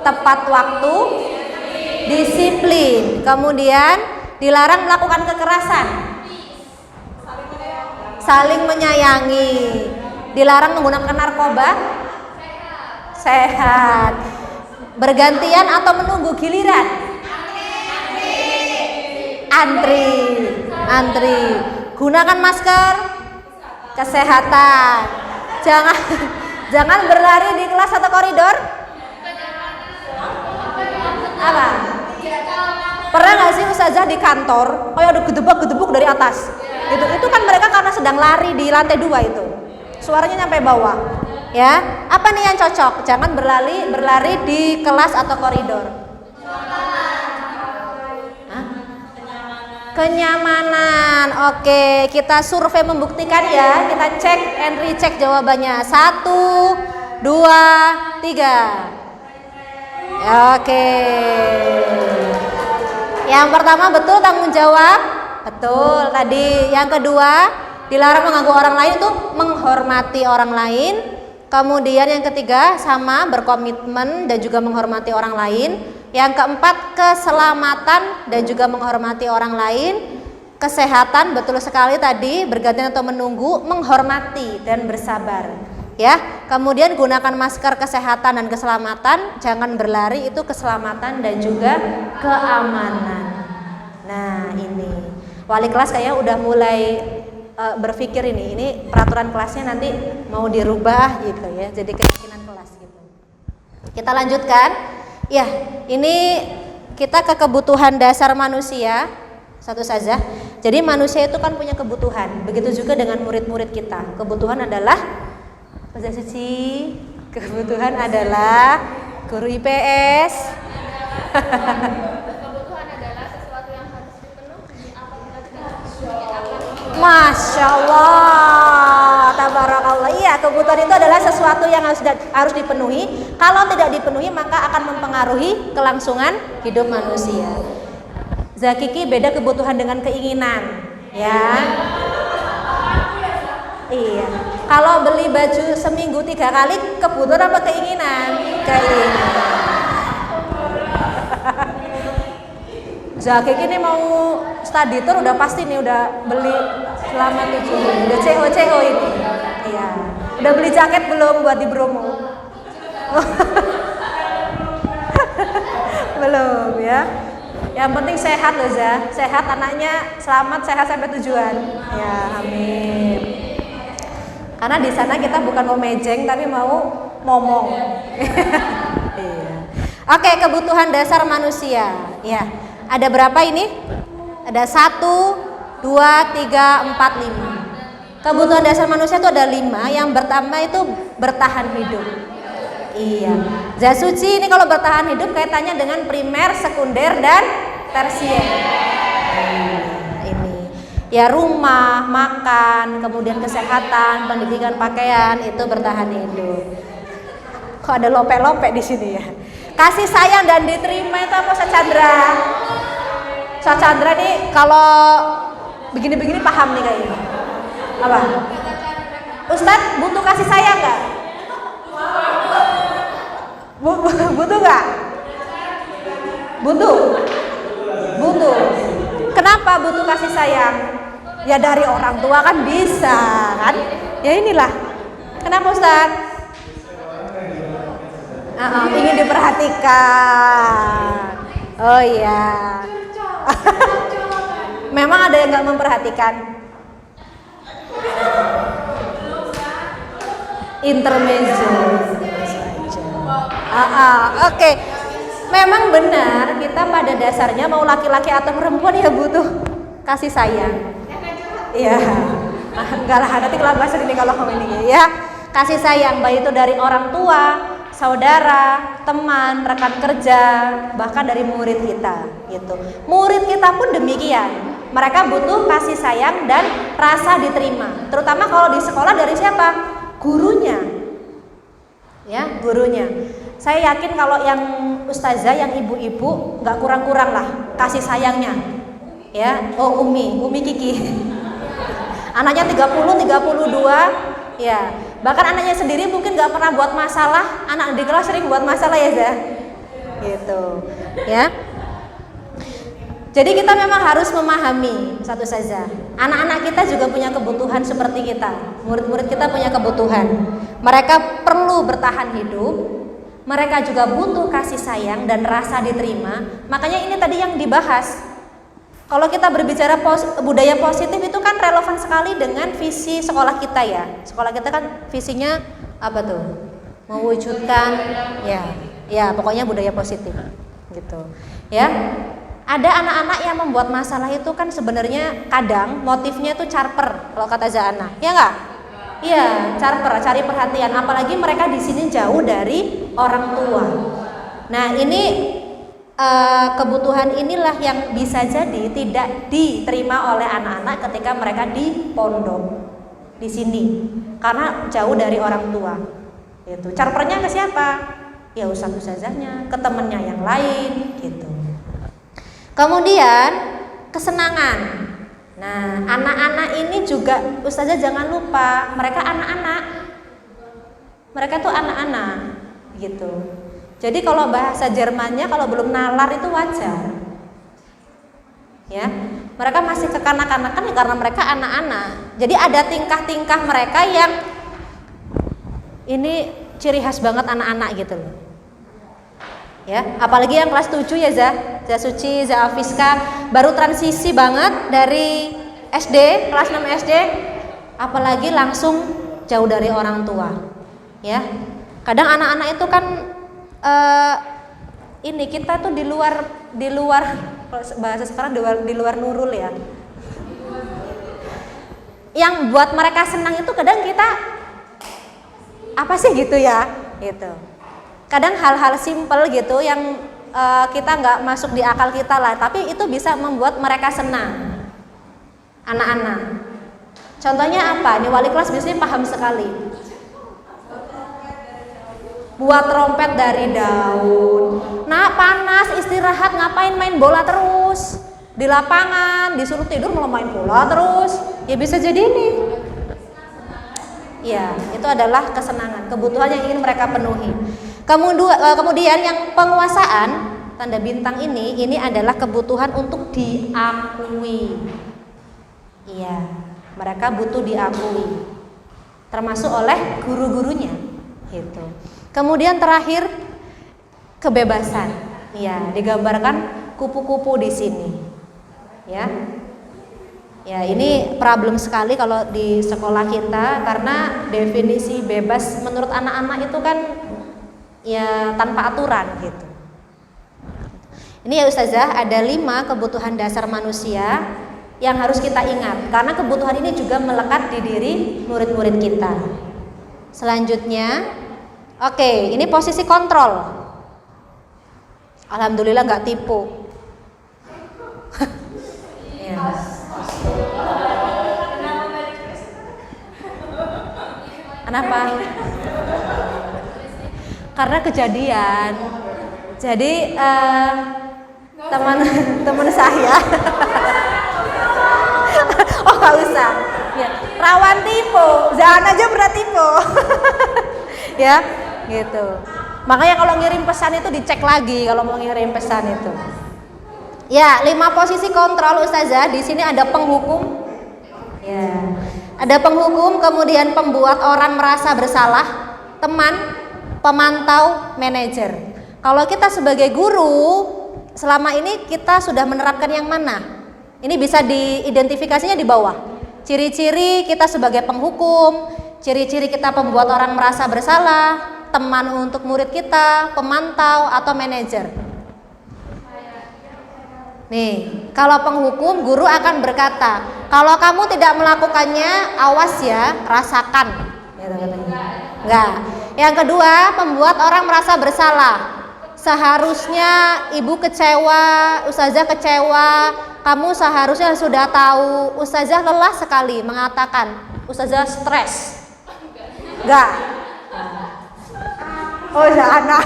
Tepat waktu, disiplin. Kemudian dilarang melakukan kekerasan. Saling menyayangi. Dilarang menggunakan narkoba. Sehat. Bergantian atau menunggu giliran. Antri. Gunakan masker. Kesehatan. Jangan berlari di kelas atau koridor. Apa? Pernah nggak sih Ustazah di kantor kayak ada gedebuk dari atas? Itu kan mereka karena sedang lari di lantai 2 itu. Suaranya nyampe bawah. Ya, apa nih yang cocok? Jangan berlari di kelas atau koridor. Kenyamanan. Oke, kita survei membuktikan ya. Kita cek and recheck jawabannya. 1, 2, 3. Oke. Yang pertama betul tanggung jawab. Betul tadi. Yang kedua, dilarang mengganggu orang lain itu menghormati orang lain. Kemudian yang ketiga sama berkomitmen dan juga menghormati orang lain. Yang keempat keselamatan dan juga menghormati orang lain. Kesehatan betul sekali tadi, bergantian atau menunggu, menghormati dan bersabar. Ya, kemudian gunakan masker kesehatan dan keselamatan, jangan berlari, itu keselamatan dan juga keamanan. Nah, ini wali kelas kayaknya udah mulai berpikir ini peraturan kelasnya nanti mau dirubah gitu ya, jadi keyakinan kelas gitu. Kita lanjutkan. Ya, ini kita ke kebutuhan dasar manusia satu saja. Jadi manusia itu kan punya kebutuhan. Begitu juga dengan murid-murid kita. Kebutuhan adalah kebutuhan adalah guru IPS. Kebutuhan adalah sesuatu yang harus dipenuhi apabila tidak dipenuhi. Masya Allah, tabarakallah. Iya, kebutuhan itu adalah sesuatu yang harus dipenuhi. Kalau tidak dipenuhi maka akan mempengaruhi kelangsungan hidup manusia. Zakiki beda kebutuhan dengan keinginan, ya. Iya. Kalau beli baju seminggu 3 kali, kebutuhan apa keinginan? Keinginan. Zakiki ini mau study tour udah pasti nih, udah beli selama 7 bulan. Udah CO ini. Iya. Udah beli jaket belum buat di Bromo? Belum ya. Yang penting sehat loh Zah. Sehat anaknya, selamat sehat sampai tujuan. Ya, amin. Karena di sana kita bukan mau mejeng tapi mau ngomong. Iya. Oke, kebutuhan dasar manusia. Ya. Ada berapa ini? Ada 1, 2, 3, 4, 5. Kebutuhan dasar manusia itu ada 5. Yang pertama itu bertahan hidup. Iya. Zat suci ini kalau bertahan hidup kaitannya dengan primer, sekunder, dan tersier. Ini. Ya, rumah, makan, kemudian kesehatan, pendidikan, pakaian itu bertahan hidup. Kok ada lope-lope di sini ya? Kasih sayang dan diterima itu apa Ustaz Chandra? Ustaz Chandra nih kalau begini-begini paham nih kayaknya. Apa? Ustaz butuh kasih sayang nggak? Butuh nggak? Butuh. Kenapa butuh kasih sayang? Ya dari orang tua kan bisa kan? Ya inilah. Kenapa Ustaz? Ingin diperhatikan. Oh iya. Memang ada yang nggak memperhatikan. Intermezzo. Oke. Memang benar kita pada dasarnya mau laki-laki atau perempuan ya butuh kasih sayang. Iya. Enggak lah, nanti kelabasan ini kalau kamu ini ya. Kasih sayang baik itu dari orang tua, saudara, teman, rekan kerja, bahkan dari murid kita gitu. Murid kita pun demikian. Mereka butuh kasih sayang dan rasa diterima. Terutama kalau di sekolah dari siapa? Gurunya. Ya, gurunya. Saya yakin kalau yang ustazah, yang ibu-ibu nggak kurang-kurang lah kasih sayangnya. Ya, oh Umi Kiki. Anaknya 30, 32, ya. Bahkan anaknya sendiri mungkin nggak pernah buat masalah, anak di kelas sering buat masalah ya, Zah. Gitu, ya. Jadi kita memang harus memahami satu saja. Anak-anak kita juga punya kebutuhan seperti kita. Murid-murid kita punya kebutuhan. Mereka perlu bertahan hidup. Mereka juga butuh kasih sayang dan rasa diterima. Makanya ini tadi yang dibahas. Kalau kita berbicara budaya positif itu kan relevan sekali dengan visi sekolah kita ya. Sekolah kita kan visinya apa tuh? Mewujudkan ya pokoknya budaya positif gitu. Ya. Ada anak-anak yang membuat masalah itu kan sebenarnya kadang motifnya itu charper kalau kata Zana. Ya enggak? Iya, charper, cari perhatian. Apalagi mereka di sini jauh dari orang tua. Nah, ini kebutuhan inilah yang bisa jadi tidak diterima oleh anak-anak ketika mereka di pondok di sini karena jauh dari orang tua. Itu charpernya ke siapa? Ya ustaz-ustazahnya, ke temennya yang lain gitu. Kemudian kesenangan. Nah, anak-anak ini juga ustazah jangan lupa mereka anak-anak. Mereka tuh anak-anak gitu. Jadi kalau bahasa Jermannya kalau belum nalar itu wajar. Ya, mereka masih kekanak-kanakan karena mereka anak-anak. Jadi ada tingkah-tingkah mereka yang ini ciri khas banget anak-anak gitu loh. Ya, apalagi yang kelas 7 ya Zah Suci, Zah Afiska baru transisi banget dari SD, kelas 6 SD, apalagi langsung jauh dari orang tua. Ya, kadang anak-anak itu kan ini kita tuh di luar bahasa sekarang di luar nurul ya. Yang buat mereka senang itu kadang kita apa sih gitu ya, gitu. Kadang hal-hal simpel gitu yang kita nggak masuk di akal kita lah, tapi itu bisa membuat mereka senang. Anak-anak. Contohnya apa? Ini wali kelas biasanya paham sekali. Buat trompet dari daun. Nah, panas istirahat ngapain main bola terus? Di lapangan disuruh tidur malah main bola terus. Ya bisa jadi ini. Ya, itu adalah kesenangan, kebutuhan yang ingin mereka penuhi. Kemudian yang penguasaan tanda bintang ini adalah kebutuhan untuk diakui. Iya, mereka butuh diakui, termasuk oleh guru-gurunya, gitu. Kemudian terakhir kebebasan, ya digambarkan kupu-kupu di sini, ya. Ya ini problem sekali kalau di sekolah kita karena definisi bebas menurut anak-anak itu kan ya tanpa aturan gitu. Ini ya Ustazah ada 5 kebutuhan dasar manusia yang harus kita ingat karena kebutuhan ini juga melekat di diri murid-murid kita. Selanjutnya, oke, ini posisi kontrol. Alhamdulillah nggak tipu. Ya. Kenapa? Karena kejadian. Jadi teman saya oh nggak usah ya, rawan tipu, jangan aja berat tipu ya gitu. Makanya kalau ngirim pesan itu dicek lagi kalau mau ngirim pesan itu. Ya, 5 posisi kontrol Ustazah. Di sini ada penghukum. Ya. Ada penghukum, kemudian pembuat orang merasa bersalah, teman, pemantau, manajer. Kalau kita sebagai guru, selama ini kita sudah menerapkan yang mana? Ini bisa diidentifikasinya di bawah. Ciri-ciri kita sebagai penghukum, ciri-ciri kita pembuat orang merasa bersalah, teman untuk murid kita, pemantau atau manajer. Nih, Kalau penghukum, guru akan berkata, kalau kamu tidak melakukannya, awas ya, rasakan. Gitu katanya. Enggak. Yang kedua, membuat orang merasa bersalah. Seharusnya ibu kecewa, ustazah kecewa, kamu seharusnya sudah tahu. Ustazah lelah sekali mengatakan, ustazah stres. Enggak. Oh, Zahana.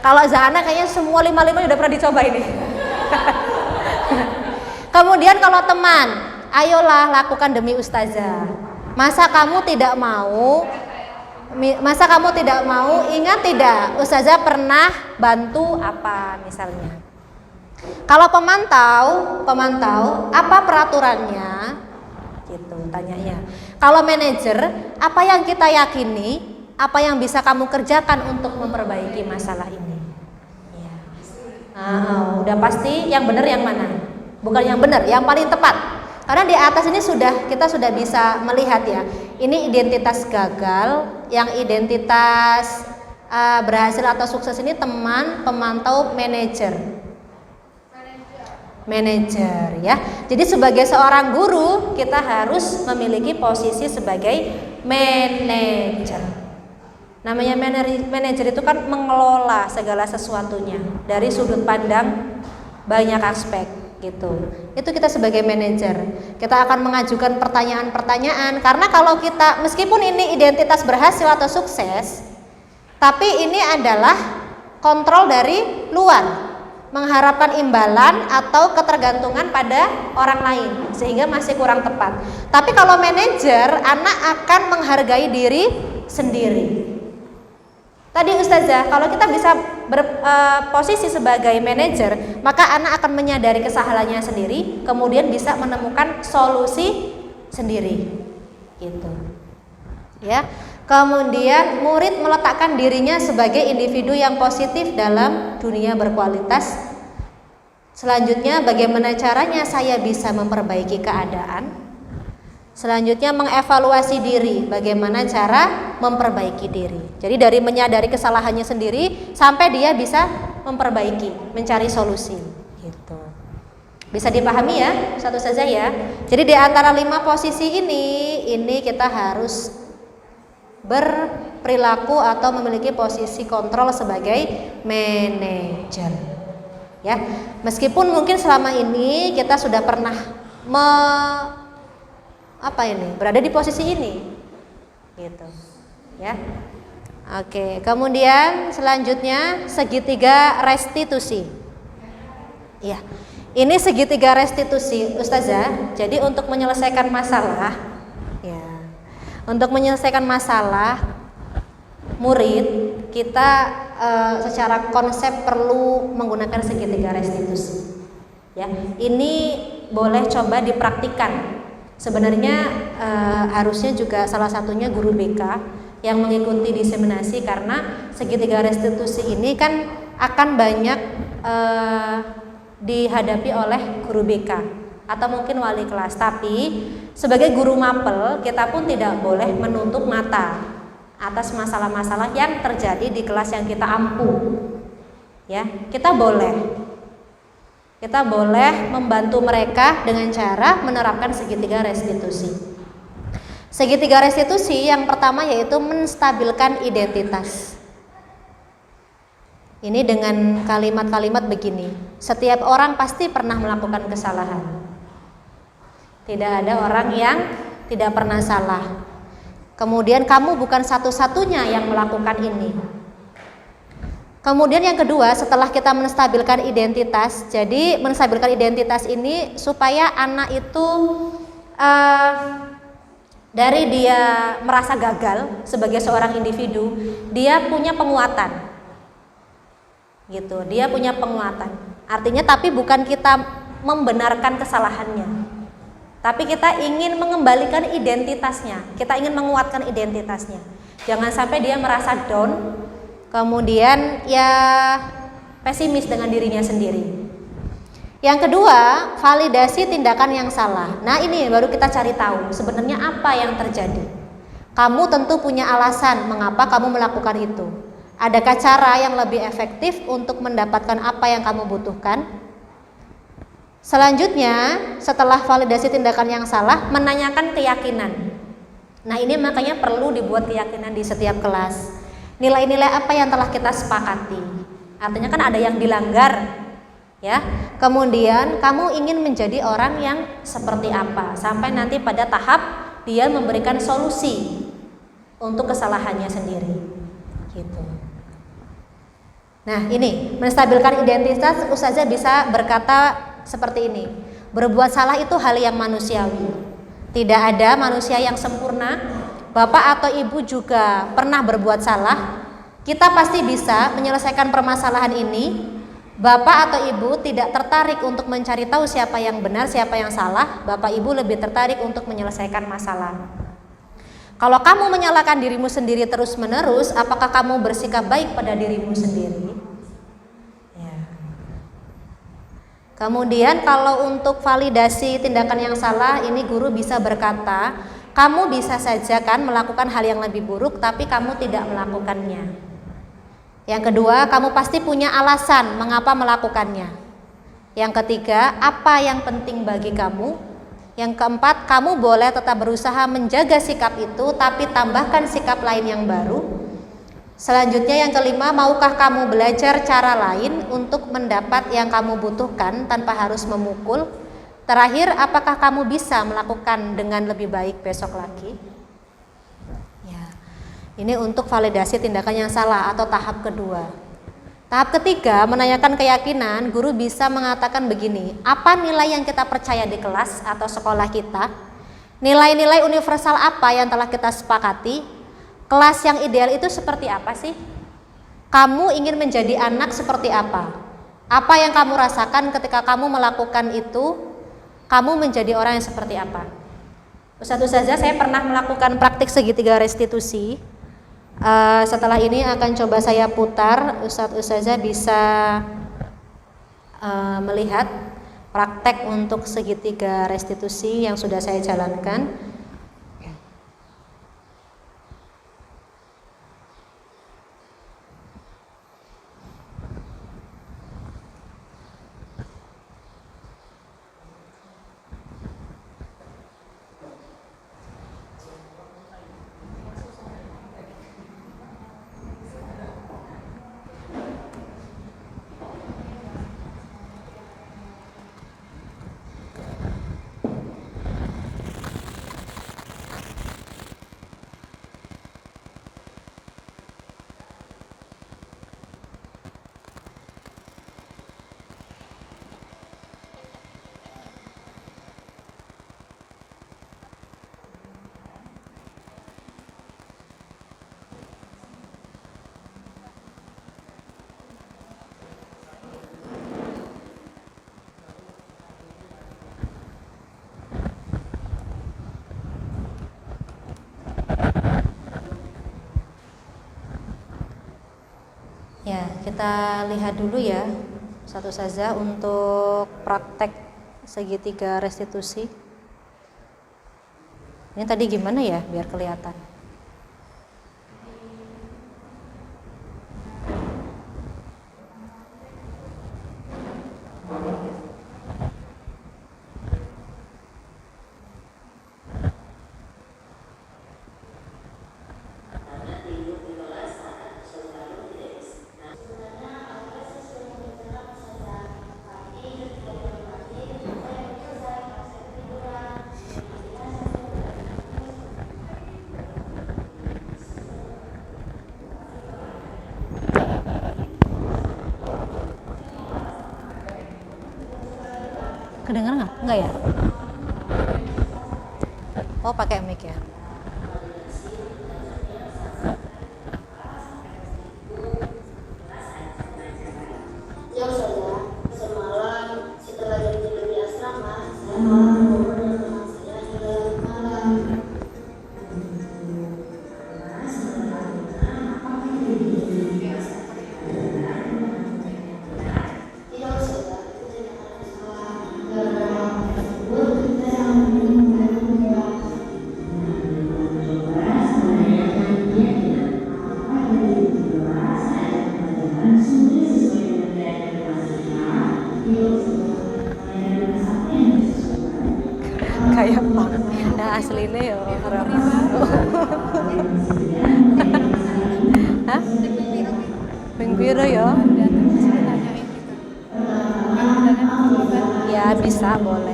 Kalau Zahana kayaknya semua 5-5 udah pernah dicoba ini. Kemudian kalau teman, ayolah lakukan demi ustazah. Masa kamu tidak mau? Ingat tidak? Ustazah pernah bantu apa misalnya? Kalau pemantau, apa peraturannya? Gitu tanyanya. Kalau manajer, apa yang kita yakini? Apa yang bisa kamu kerjakan untuk memperbaiki masalah ini? Ya. Udah pasti yang benar yang mana? Bukan yang benar, yang paling tepat. Karena di atas ini kita sudah bisa melihat ya. Ini identitas gagal, yang identitas berhasil atau sukses ini teman, pemantau, manajer ya. Jadi sebagai seorang guru kita harus memiliki posisi sebagai manajer. Namanya manajer itu kan mengelola segala sesuatunya dari sudut pandang banyak aspek gitu. Itu kita sebagai manajer. Kita akan mengajukan pertanyaan-pertanyaan karena kalau kita meskipun ini identitas berhasil atau sukses, tapi ini adalah kontrol dari luar. Mengharapkan imbalan atau ketergantungan pada orang lain sehingga masih kurang tepat. Tapi kalau manajer, anak akan menghargai diri sendiri. Tadi ustazah, kalau kita bisa berposisi sebagai manajer, maka anak akan menyadari kesalahannya sendiri, kemudian bisa menemukan solusi sendiri. Gitu. Ya. Kemudian murid meletakkan dirinya sebagai individu yang positif dalam dunia berkualitas. Selanjutnya, bagaimana caranya saya bisa memperbaiki keadaan? Selanjutnya, mengevaluasi diri, bagaimana cara memperbaiki diri. Jadi dari menyadari kesalahannya sendiri sampai dia bisa memperbaiki, mencari solusi. Gitu. Bisa dipahami ya, satu saja ya. Jadi di antara 5 posisi ini kita harus berperilaku atau memiliki posisi kontrol sebagai manajer. Ya, meskipun mungkin selama ini kita sudah pernah berada di posisi ini, gitu. Ya, oke. Kemudian selanjutnya segitiga restitusi. Ya, ini segitiga restitusi, ustazah. Jadi untuk menyelesaikan masalah. Untuk menyelesaikan masalah murid, kita secara konsep perlu menggunakan segitiga restitusi. Ya, ini boleh coba dipraktikkan. Sebenarnya harusnya juga salah satunya guru BK yang mengikuti diseminasi karena segitiga restitusi ini kan akan banyak dihadapi oleh guru BK atau mungkin wali kelas. Tapi sebagai guru mapel kita pun tidak boleh menutup mata atas masalah-masalah yang terjadi di kelas yang kita ampu. Ya, kita boleh membantu mereka dengan cara menerapkan segitiga restitusi. Segitiga restitusi yang pertama yaitu menstabilkan identitas. Ini dengan kalimat-kalimat begini. Setiap orang pasti pernah melakukan kesalahan. Tidak ada orang yang tidak pernah salah. Kemudian kamu bukan satu-satunya yang melakukan ini. Kemudian yang kedua, setelah kita menstabilkan identitas, jadi menstabilkan identitas ini supaya anak itu dari dia merasa gagal sebagai seorang individu, dia punya penguatan. Gitu, dia punya penguatan. Artinya tapi bukan kita membenarkan kesalahannya. Tapi kita ingin mengembalikan identitasnya, kita ingin menguatkan identitasnya. Jangan sampai dia merasa down, kemudian ya pesimis dengan dirinya sendiri. Yang kedua, validasi tindakan yang salah. Nah ini baru kita cari tahu sebenarnya apa yang terjadi. Kamu tentu punya alasan mengapa kamu melakukan itu. Adakah cara yang lebih efektif untuk mendapatkan apa yang kamu butuhkan? Selanjutnya, setelah validasi tindakan yang salah, menanyakan keyakinan. Nah, ini makanya perlu dibuat keyakinan di setiap kelas. Nilai-nilai apa yang telah kita sepakati? Artinya kan ada yang dilanggar, ya. Kemudian kamu ingin menjadi orang yang seperti apa? Sampai nanti pada tahap dia memberikan solusi untuk kesalahannya sendiri. Gitu. Nah, ini menstabilkan identitas. Ustazah bisa berkata seperti ini. Berbuat salah itu hal yang manusiawi. Tidak ada manusia yang sempurna. Bapak atau ibu juga pernah berbuat salah. Kita pasti bisa menyelesaikan permasalahan ini. Bapak atau ibu tidak tertarik untuk mencari tahu siapa yang benar, siapa yang salah. Bapak ibu lebih tertarik untuk menyelesaikan masalah. Kalau kamu menyalahkan dirimu sendiri terus-menerus, apakah kamu bersikap baik pada dirimu sendiri? Ya. Kemudian kalau untuk validasi tindakan yang salah, ini guru bisa berkata, kamu bisa saja kan melakukan hal yang lebih buruk, tapi kamu tidak melakukannya. Yang kedua, kamu pasti punya alasan mengapa melakukannya. Yang ketiga, apa yang penting bagi kamu? Yang keempat, kamu boleh tetap berusaha menjaga sikap itu, tapi tambahkan sikap lain yang baru. Selanjutnya yang kelima, maukah kamu belajar cara lain untuk mendapat yang kamu butuhkan tanpa harus memukul? Terakhir, apakah kamu bisa melakukan dengan lebih baik besok lagi? Ya, ini untuk validasi tindakan yang salah atau tahap kedua. Tahap ketiga, menanyakan keyakinan. Guru bisa mengatakan begini, apa nilai yang kita percaya di kelas atau sekolah kita? Nilai-nilai universal apa yang telah kita sepakati? Kelas yang ideal itu seperti apa sih? Kamu ingin menjadi anak seperti apa? Apa yang kamu rasakan ketika kamu melakukan itu? Kamu menjadi orang yang seperti apa? Ustazah, saya pernah melakukan praktik segitiga restitusi. Setelah ini akan coba saya putar. Ustazah bisa melihat praktek untuk segitiga restitusi yang sudah saya jalankan. Ya, kita lihat dulu ya satu saja untuk praktek segitiga restitusi. Ini tadi gimana ya biar kelihatan? Kedengar nggak? Enggak ya? Oh, pakai mic ya. Ya saja, semalam setelah janji di asrama, saya malah ngobrol dengan teman saya hingga malam. Tidak saja, itu tindakan yang salah. Gara-gara tersebut, kita yang minum dan minum.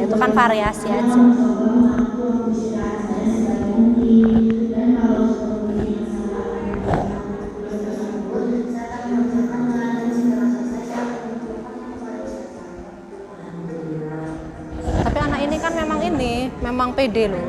itu kan variasi aja. mencoba membantu istirahat saya sebaik mungkin, dan kalau seperti masalah tugas tersebut, saya akan mengerjakan dengan segala selesai dan menunjukkan kepada Ustazah. Alhamdulillah. Tapi anak ini kan memang pede loh.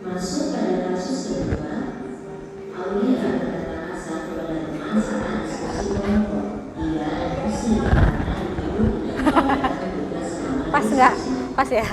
Masuk pada kasus kedua, Aulia berkata kasar kepada teman saat diskusi kelompok. Dia emosi karena ibu tidak mendapatkan tugas selama Pas nggak? Pas ya?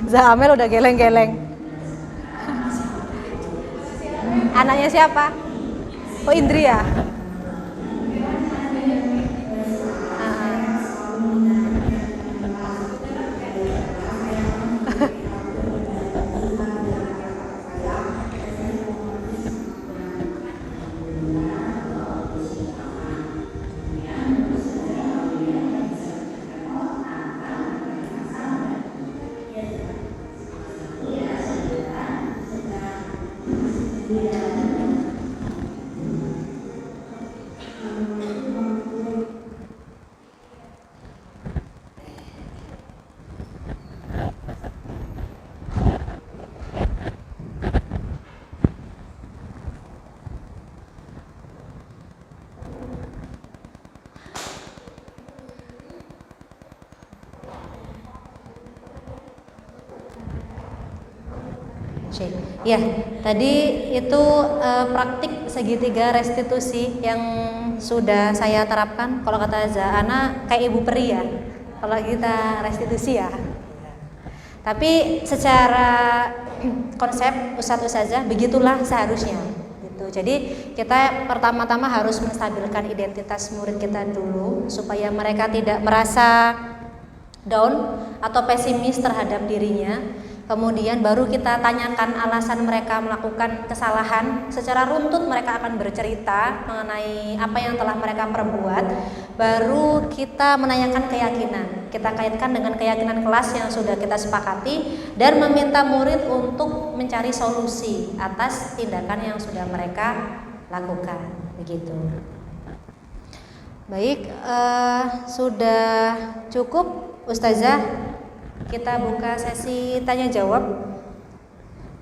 Zahamel udah geleng-geleng. Anaknya siapa? Oh, Indri ya? Ya, tadi itu praktik segitiga restitusi yang sudah saya terapkan. Kalau kata Zahana kayak ibu peri ya, kalau kita restitusi ya. Tapi secara konsep Ustadz-Ustazah begitulah seharusnya. Gitu. Jadi kita pertama-tama harus menstabilkan identitas murid kita dulu supaya mereka tidak merasa down atau pesimis terhadap dirinya. Kemudian baru kita tanyakan alasan mereka melakukan kesalahan. Secara runtut mereka akan bercerita mengenai apa yang telah mereka perbuat. Baru kita menanyakan keyakinan. Kita kaitkan dengan keyakinan kelas yang sudah kita sepakati dan meminta murid untuk mencari solusi atas tindakan yang sudah mereka lakukan. Begitu. Baik, sudah cukup Ustazah. Kita buka sesi tanya jawab.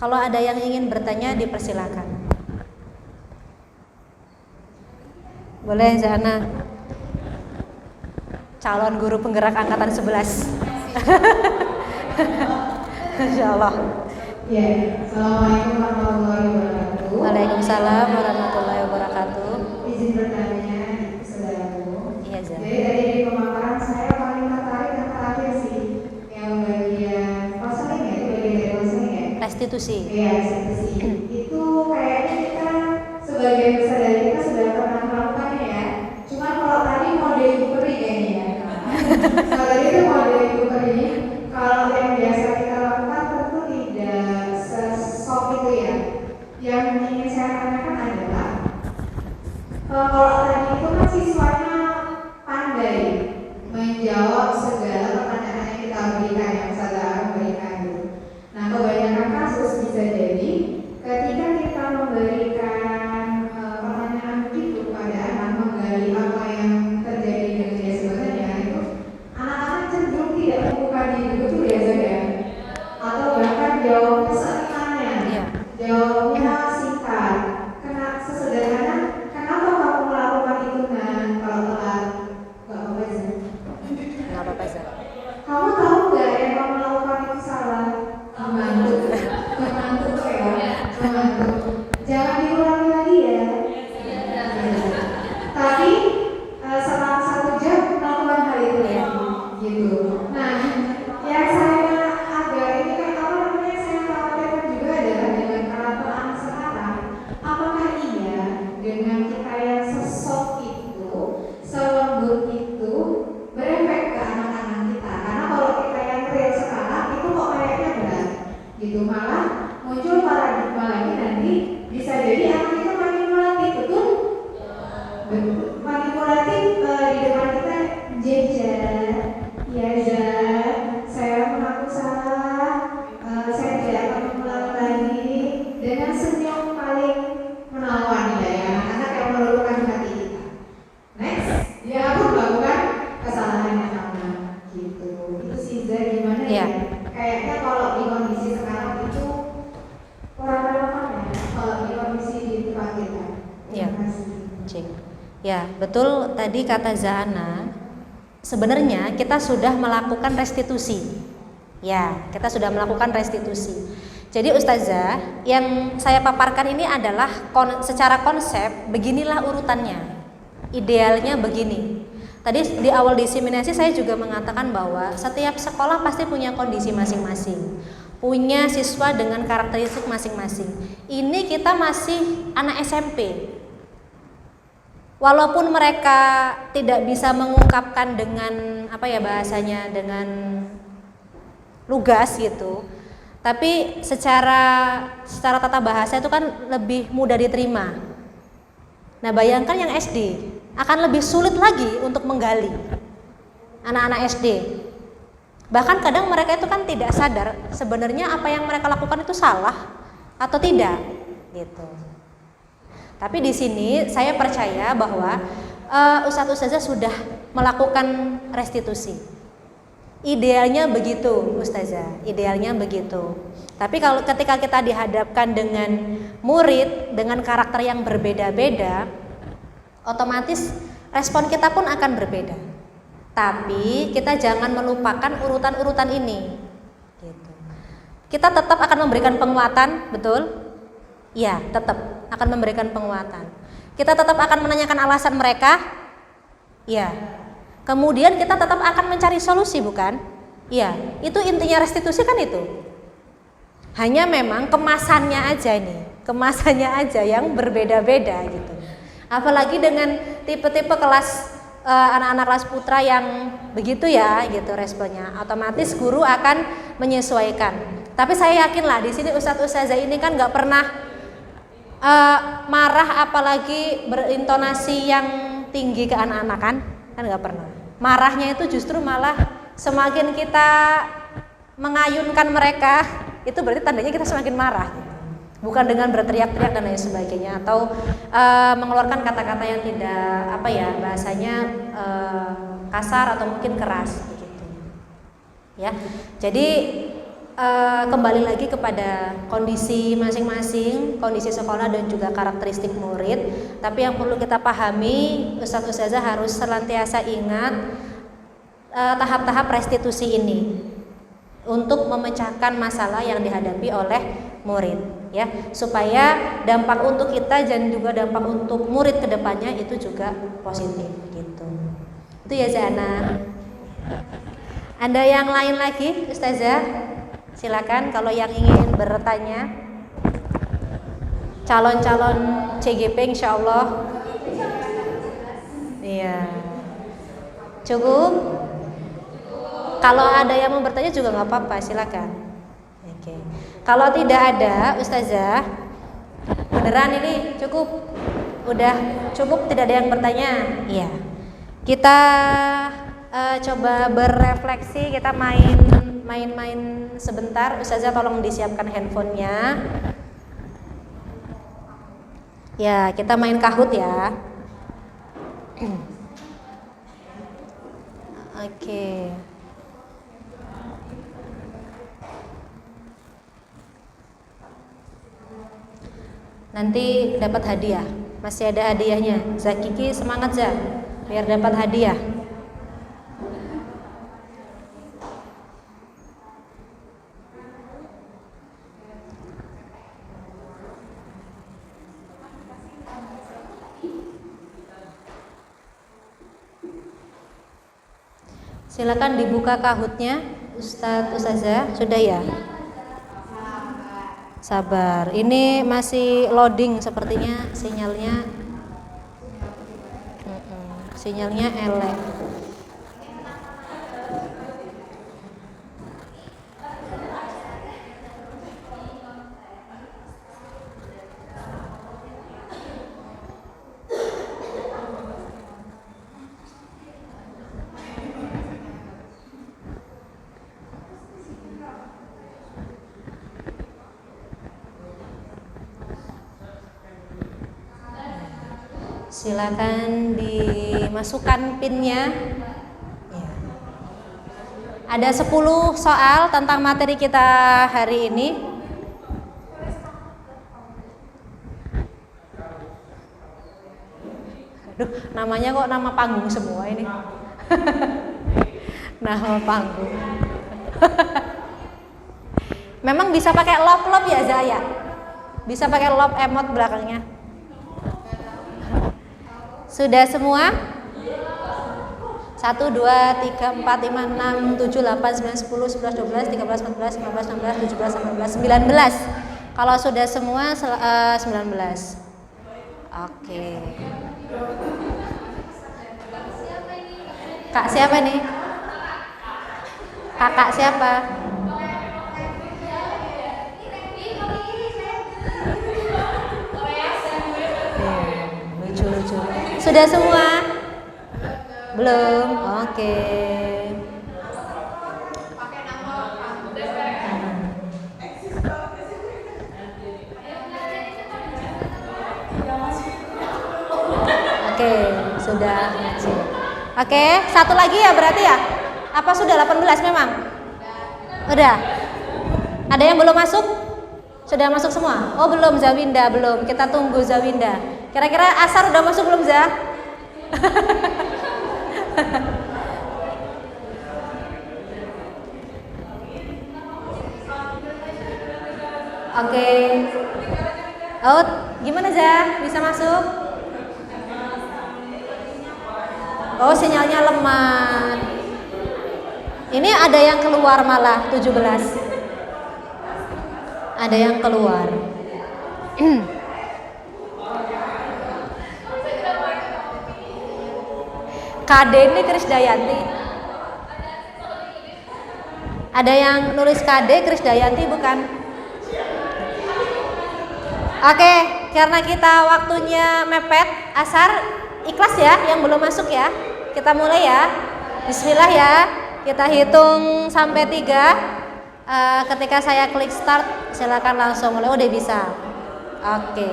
Kalau ada yang ingin bertanya dipersilakan. Boleh Zahana. Calon guru penggerak angkatan 11. Insyaallah. Ya, Assalamualaikum warahmatullahi wabarakatuh. Waalaikumsalam warahmatullahi wabarakatuh. Izin bertanya, saudaraku. Iya, Zah. Jadi dari pemaparan saya paling restitusi. Iya, restitusi. Itu kayaknya kita sebagian besar dari kita sudah pernah melakukannya ya. Cuma kalau tadi mode ibu peri kayaknya ya. Kalau tadi itu mode ibu peri. Kalau yang biasa kita lakukan tentu tidak sesok itu ya. Yang ingin saya tanyakan adalah kalau tadi itu kan siswanya pandai menjawab segala pertanyaan yang kita berikan, yang saya berikan gitu. Nah, kebanyakan kasus bisa jadi ketika kita memberikan pertanyaan begitu pada anak, menggali apa yang terjadi dengan dia sebenarnya, itu anak-anak cenderung tidak membuka diri, betul ya saya? Atau bahkan jawabnya seenaknya, jawabnya singkat. Karena sesederhana, kenapa kamu melakukan itu kan kalau telat? Gak apa-apa sih. Nggak apa-apa Zah. Kamu tahu nggak yang kamu lakukan itu salah? Membantu ya, membantu. Jangan diulangi lagi ya. Tapi selama 1 jam melakukan hal itu ya, gitu. Nah, yang saya agak ini kan apa namanya saya khawatirkan juga adalah dengan karakter anak sekarang. Apakah iya dengan kita yang sesok itu, selembut itu berefek ke anak-anak kita? Karena kalau kita yang real sekarang itu kok kayaknya berat, gitu. Malah muncul paradigma lagi nanti bisa jadi anak kita manipulatif, betul? Manipulatif di depan kita, Jeja, ya Zah, saya mengaku salah, saya tidak akan mengulangi lagi, dengan senyum paling menawan ya, anak-anak yang meluluhkan hati kita. Next, dia akan melakukan kesalahan yang sama, gitu. Itu sih Zah, gimana ya? Kayaknya kalau di kondisi sekarang itu kurang relevan ya, kalau di kondisi di tempat kita. Iya. Terima kasih. Cik. Ya, betul tadi kata Zana. Sebenarnya kita sudah melakukan restitusi. Ya, kita sudah melakukan restitusi. Jadi Ustazah, yang saya paparkan ini adalah secara konsep beginilah urutannya. Idealnya begini. Tadi di awal diseminasi saya juga mengatakan bahwa setiap sekolah pasti punya kondisi masing-masing. Punya siswa dengan karakteristik masing-masing. Ini kita masih anak SMP. Walaupun mereka tidak bisa mengungkapkan dengan apa ya bahasanya, dengan lugas gitu, tapi secara tata bahasa itu kan lebih mudah diterima. Nah, bayangkan yang SD akan lebih sulit lagi untuk menggali anak-anak SD. Bahkan kadang mereka itu kan tidak sadar sebenarnya apa yang mereka lakukan itu salah atau tidak gitu. Tapi di sini saya percaya bahwa Ustazah sudah melakukan restitusi. Idealnya begitu, Ustazah. Idealnya begitu. Tapi kalau ketika kita dihadapkan dengan murid dengan karakter yang berbeda-beda, otomatis respon kita pun akan berbeda. Tapi kita jangan melupakan urutan-urutan ini. Gitu. Kita tetap akan memberikan penguatan, betul? Ya, tetap akan memberikan penguatan. Kita tetap akan menanyakan alasan mereka. Ya. Kemudian kita tetap akan mencari solusi, bukan? Ya, itu intinya restitusi kan itu. Hanya memang kemasannya aja nih, kemasannya aja yang berbeda-beda gitu. Apalagi dengan tipe-tipe kelas anak-anak kelas putra yang begitu ya, gitu responnya. Otomatis guru akan menyesuaikan. Tapi saya yakin lah di sini Ustazah ini kan nggak pernah marah apalagi berintonasi yang tinggi ke anak-anak kan nggak pernah. Marahnya itu justru malah semakin kita mengayunkan mereka, itu berarti tandanya kita semakin marah. Bukan dengan berteriak-teriak dan lain sebagainya atau mengeluarkan kata-kata yang tidak apa ya bahasanya kasar atau mungkin keras begitu. Ya. Jadi kembali lagi kepada kondisi masing-masing, kondisi sekolah dan juga karakteristik murid. Tapi yang perlu kita pahami, Ustazah harus senantiasa ingat tahap-tahap restitusi ini untuk memecahkan masalah yang dihadapi oleh murid, ya, supaya dampak untuk kita dan juga dampak untuk murid kedepannya itu juga positif, gitu. Itu ya Zana. Ada yang lain lagi, Ustazah? Silakan kalau yang ingin bertanya. Calon-calon CGP insya Allah. Iya. Cukup? Kalau ada yang mau bertanya juga nggak apa-apa, silakan. Oke. Kalau tidak ada, Ustazah, beneran ini cukup? Udah cukup, tidak ada yang bertanya? Iya. Kita coba berefleksi, kita main sebentar. Ustazah tolong disiapkan handphonenya. Ya, kita main Kahoot ya. Oke. Nanti dapat hadiah. Masih ada hadiahnya. Zakiki semangat Za, biar dapat hadiah. Silakan dibuka Kahootnya, Ustazah, sudah ya? Sabar, ini masih loading sepertinya sinyalnya. Sinyalnya elek. Silakan dimasukkan pinnya. Ya. Ada 10 soal tentang materi kita hari ini. Aduh, namanya kok nama panggung semua ini. Nama panggung. Memang bisa pakai love ya Zaya? Bisa pakai love emot belakangnya. Sudah semua? 1, 2, 3, 4, 5, 6, 7, 8, 9, 10, 11, 12, 13, 14, 15, 16, 17, 18, 19. Kalau sudah semua 19. Oke. Kak siapa nih? Kakak siapa? Lucu-lucu. Sudah semua? Belum? Oke. Oke, sudah ngaji. Oke, satu lagi ya berarti ya? Apa sudah 18 memang? Udah? Ada yang belum masuk? Sudah masuk semua? Oh belum, Zawinda belum. Kita tunggu Zawinda. Kira-kira Asar udah masuk belum Za? Oke. Oh, gimana Za? Bisa masuk? Oh, sinyalnya lemah. Ini ada yang keluar malah 17. Ada yang keluar. KD ini Krisdayanti. Ada yang nulis KD Krisdayanti bukan? Oke, karena kita waktunya mepet, Asar ikhlas ya yang belum masuk ya. Kita mulai ya. Bismillah ya. Kita hitung sampai 3. Ketika saya klik start, silakan langsung mulai. Udah bisa. Oke.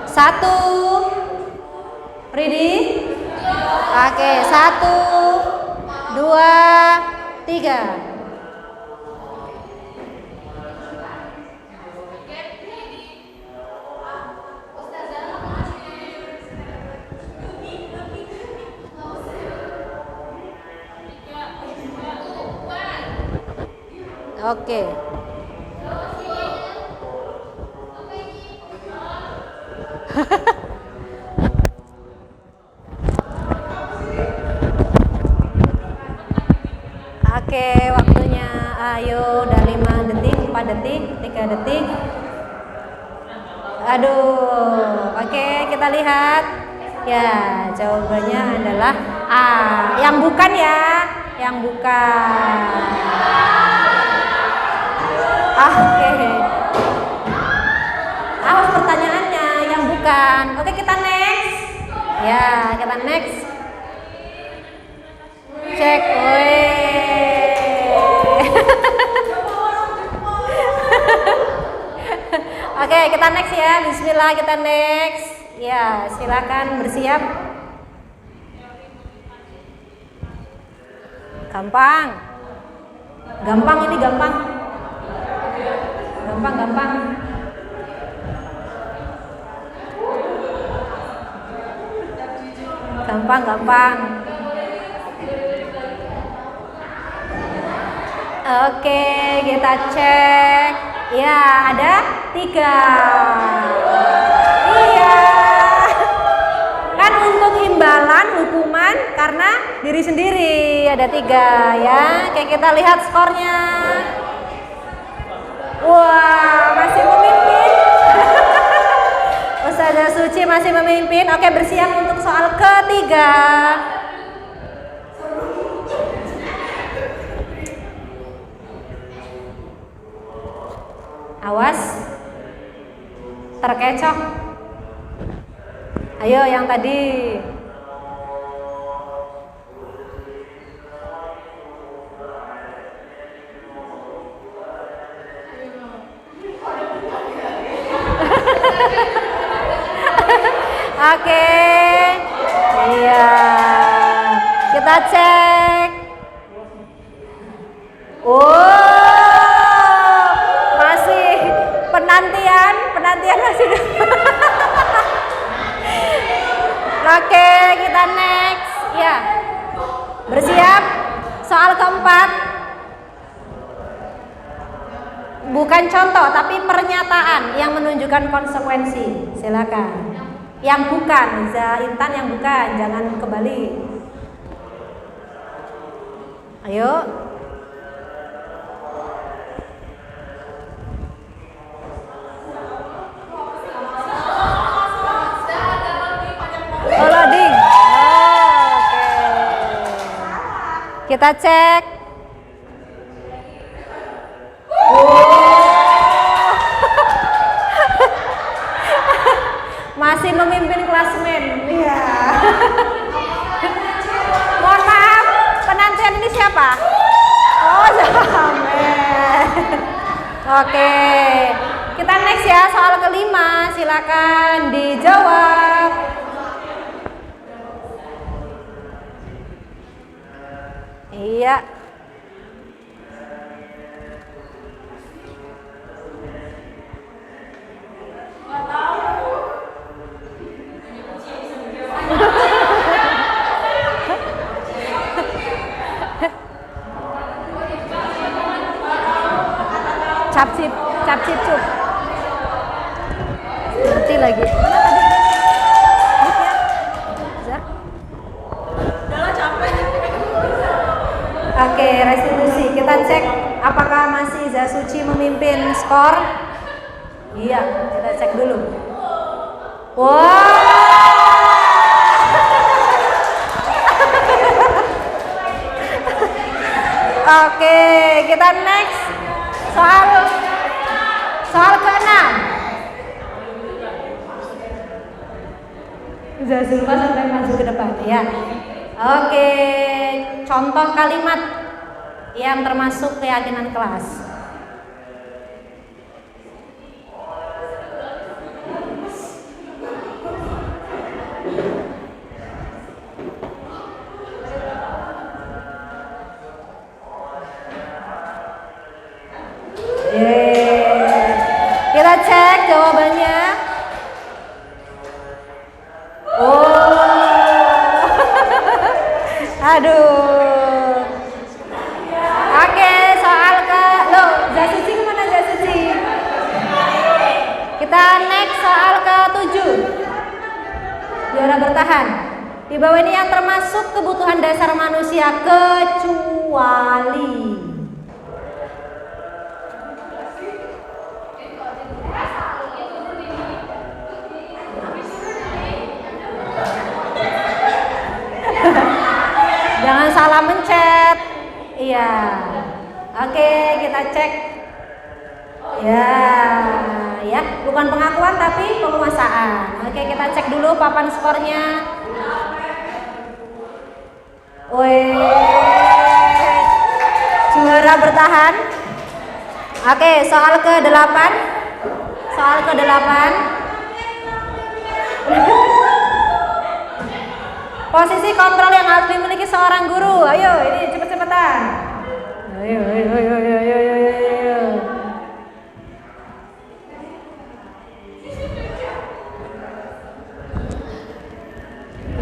1. Ready? Oke, 1, 2, 3. Oke. Oke, waktunya. Ayo, udah 5 detik, 4 berarti aduh, oke, kita lihat. Ya, jawabannya adalah A. Yang bukan ya, yang bukan. Oke. Awas pertanyaannya, yang bukan. Oke, kita next. Ya, kita next. Cek, Oke, kita next ya. Bismillah, kita next. Ya, silakan bersiap. Gampang. Gampang ini gampang. Gampang. Gampang. Oke, kita cek. Ya, ada 3. Iya. Kan untuk imbalan hukuman karena diri sendiri ada 3 ya. Oke, kita lihat skornya. Wah, masih memimpin. Ustazah Suci masih memimpin. Oke, bersiap untuk soal ketiga. Awas terkecoh. Ayo yang tadi. Oke. Iya. Kita cek. Penantian masih. Oke, kita next. Ya. Bersiap. Soal keempat. Bukan contoh tapi pernyataan yang menunjukkan konsekuensi. Silakan. Yang bukan, Intan yang bukan, jangan kebalik. Ayo. Loading. Oke. Kita cek. Masih memimpin klasmen. Iya. Mohon maaf, penantian ini siapa? Oh, Zamen. Oke. Kita next ya, soal kelima. Silakan dijawab. Iya. Capcip cup. Ngerti lagi. Mana tadi? Ya. Udah capek. Oke, restitusi. Kita cek apakah masih Zasuci memimpin skor. Iya, kita cek dulu. Wow. Oke, kita next. Soal ke-6. Zulfa sampai maju ke depan ya. Oke, contoh kalimat yang termasuk keyakinan kelas. Kita cek jawabannya. Aduh. Oke, soal Zasuci kemana Zasuci? Kita next soal ke-7. Juara bertahan. Di bawah ini yang termasuk kebutuhan dasar manusia kecuali salah mencet. Iya. Oke, kita cek. Ya, bukan pengakuan tapi penguasaan. Oke, kita cek dulu papan skornya. Juara bertahan. Oke, soal ke-8. Soal ke-8. Posisi kontrol yang harus dimiliki seorang guru. Ayo, ini cepet-cepetan. Ayo.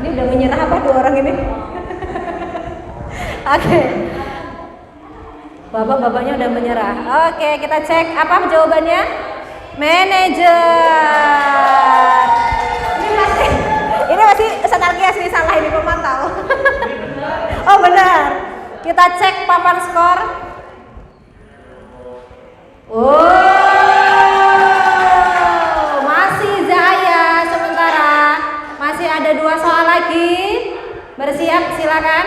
Ini udah menyerah apa dua orang ini? Oke. Bapak-bapaknya udah menyerah. Oke, kita cek apa jawabannya? Manajer. Ini masih Sanarkias nih, salah ini pemantau. Oh benar. Kita cek papan skor. Masih Zaya sementara. Masih ada 2 soal lagi. Bersiap, silakan.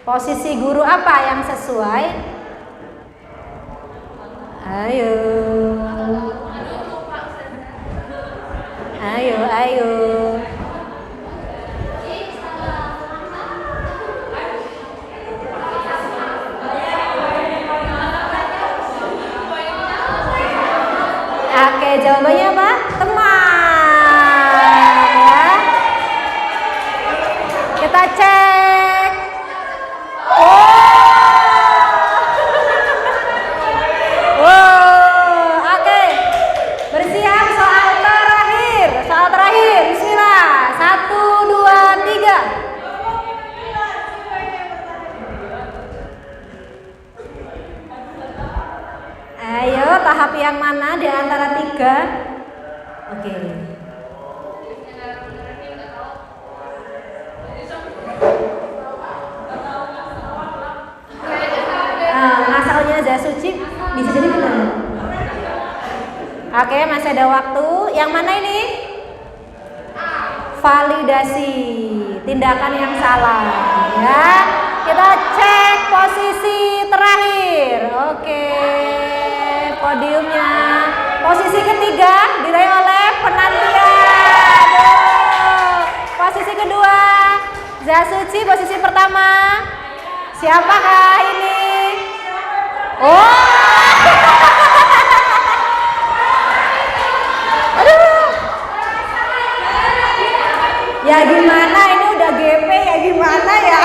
Posisi guru apa yang sesuai? Ayo. Oke, jawabannya apa? Teman. Ya. Kita cek. Oke. Bersiap soal terakhir. Bismillah. 1, 2, 3. Ayo, tahap yang mana di antara 3? Oke. Asalnya Zasuci bisa jadi benar. Oke, masih ada waktu. Yang mana ini? Validasi tindakan yang salah. Ya, kita cek posisi terakhir. Oke, podiumnya. Posisi ketiga diraih oleh penantian. Posisi kedua Zasuci, posisi pertama. Siapakah ini? Aduh. Ya gimana, ini udah GP ya gimana ya?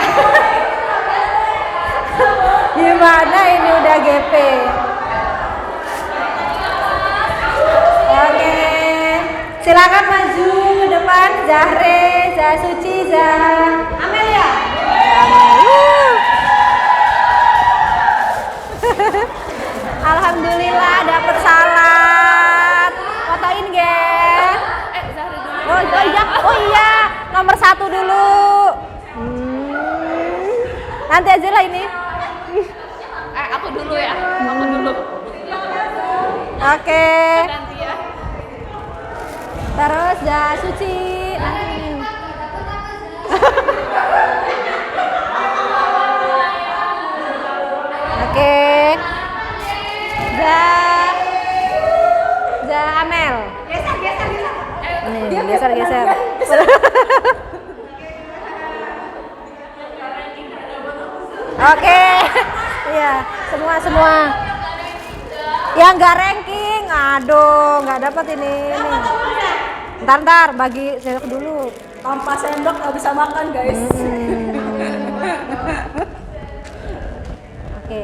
Gimana ini udah GP? Oke, silakan maju ke depan. Zahre, Zasuci, Amelia. Alhamdulillah dapat salat. Fotoin guys. Oh iya, nomor 1 dulu. Nanti aja lah ini. Aku dulu ya. Aku dulu. Oke. Nanti ya. Terus Zasuci. Oke. Amel. Geser. Oke. Iya, semua. Yang nggak ranking, aduh, nggak dapat ini. Ntar bagi sendok dulu. Tanpa sendok nggak bisa makan guys. Oke.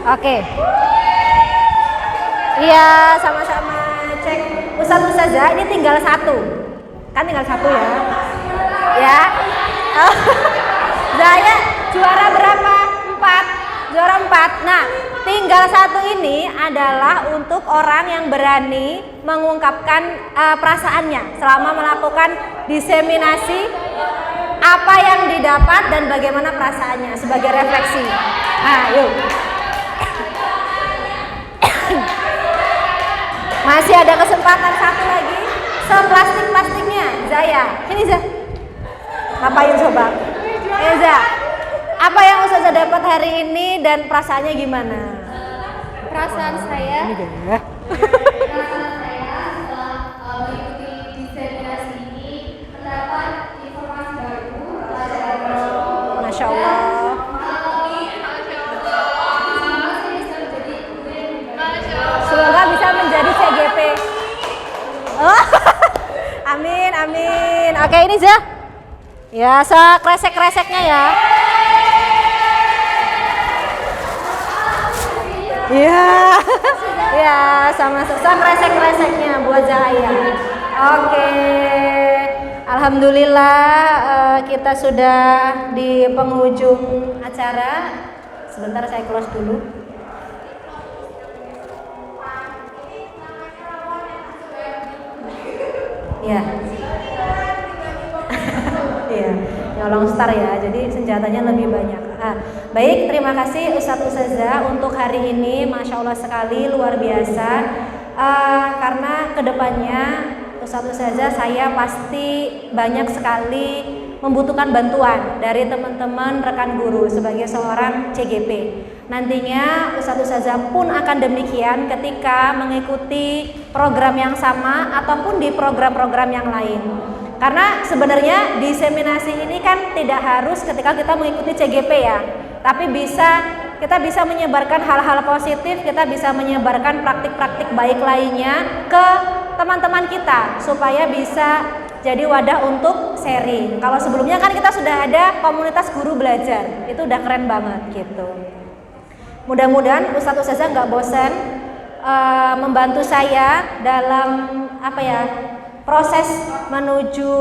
Oke. Iya, sama-sama cek. Ustazah, ini tinggal 1. Kan tinggal 1 ya. Ya. Zaya juara berapa? 4. Juara 4. Nah, tinggal 1 ini adalah untuk orang yang berani mengungkapkan perasaannya selama melakukan diseminasi apa yang didapat dan bagaimana perasaannya sebagai refleksi. Nah, yuk. Masih ada kesempatan satu lagi. Seplastik-plastiknya, Zaya. Sini, Zah. Ngapain coba? Eza. Apa yang Ustazah dapat hari ini dan perasaannya gimana? Perasaan saya setelah mengikuti diseminasi ini mendapat informasi baru, pelajaran baru. Masya Allah. Semoga bisa menjadi CGP. Oh. Amin, amin. Oke, ini Zah. Ya, sekresek-kreseknya ya. Iya. Ya, sama sekresek-kreseknya buat Zahaya. Oke. Alhamdulillah kita sudah di penghujung acara. Sebentar saya close dulu. Ya. Iya, nyolong star ya. Jadi senjatanya lebih banyak. Baik, terima kasih Ustadz Ustazah untuk hari ini. Masya Allah sekali, luar biasa. Karena kedepannya Ustadz Ustazah saya pasti banyak sekali membutuhkan bantuan dari teman-teman rekan guru sebagai seorang CGP. Nantinya Ustadz Ustazah pun akan demikian ketika mengikuti program yang sama ataupun di program-program yang lain. Karena sebenarnya diseminasi ini kan tidak harus ketika kita mengikuti CGP ya, tapi kita bisa menyebarkan hal-hal positif, kita bisa menyebarkan praktik-praktik baik lainnya ke teman-teman kita supaya bisa jadi wadah untuk sharing. Kalau sebelumnya kan kita sudah ada komunitas guru belajar, itu udah keren banget gitu. Mudah-mudahan Ustadz Ustazah nggak bosan membantu saya dalam proses menuju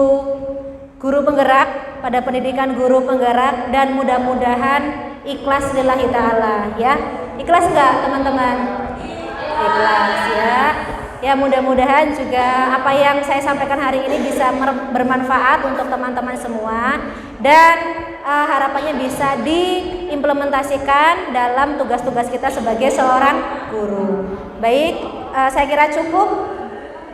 guru penggerak pada pendidikan guru penggerak, dan mudah-mudahan ikhlas lillahi ta'ala ya. Ikhlas nggak teman-teman? Ikhlas ya. Ya, mudah-mudahan juga apa yang saya sampaikan hari ini bisa bermanfaat untuk teman-teman semua, dan harapannya bisa diimplementasikan dalam tugas-tugas kita sebagai seorang guru. Baik, saya kira cukup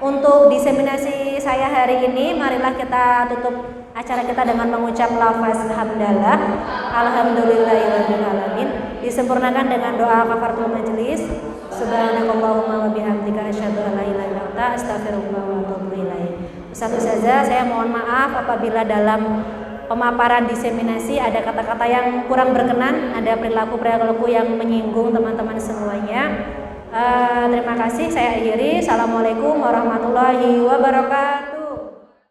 untuk diseminasi saya hari ini. Marilah kita tutup acara kita dengan mengucap lafaz hamdalah, alhamdulillahirabbil alamin, disempurnakan dengan doa kafaratul majelis. Subhanakallahumma wa bihamdika asyhadu an la ilaha illa anta astaghfiruka wa atubu ilaik. Ustaz Ustazah, saya mohon maaf apabila dalam pemaparan diseminasi ada kata-kata yang kurang berkenan, ada perilaku-perilaku yang menyinggung teman-teman semuanya. Terima kasih, saya akhiri. Assalamualaikum warahmatullahi wabarakatuh.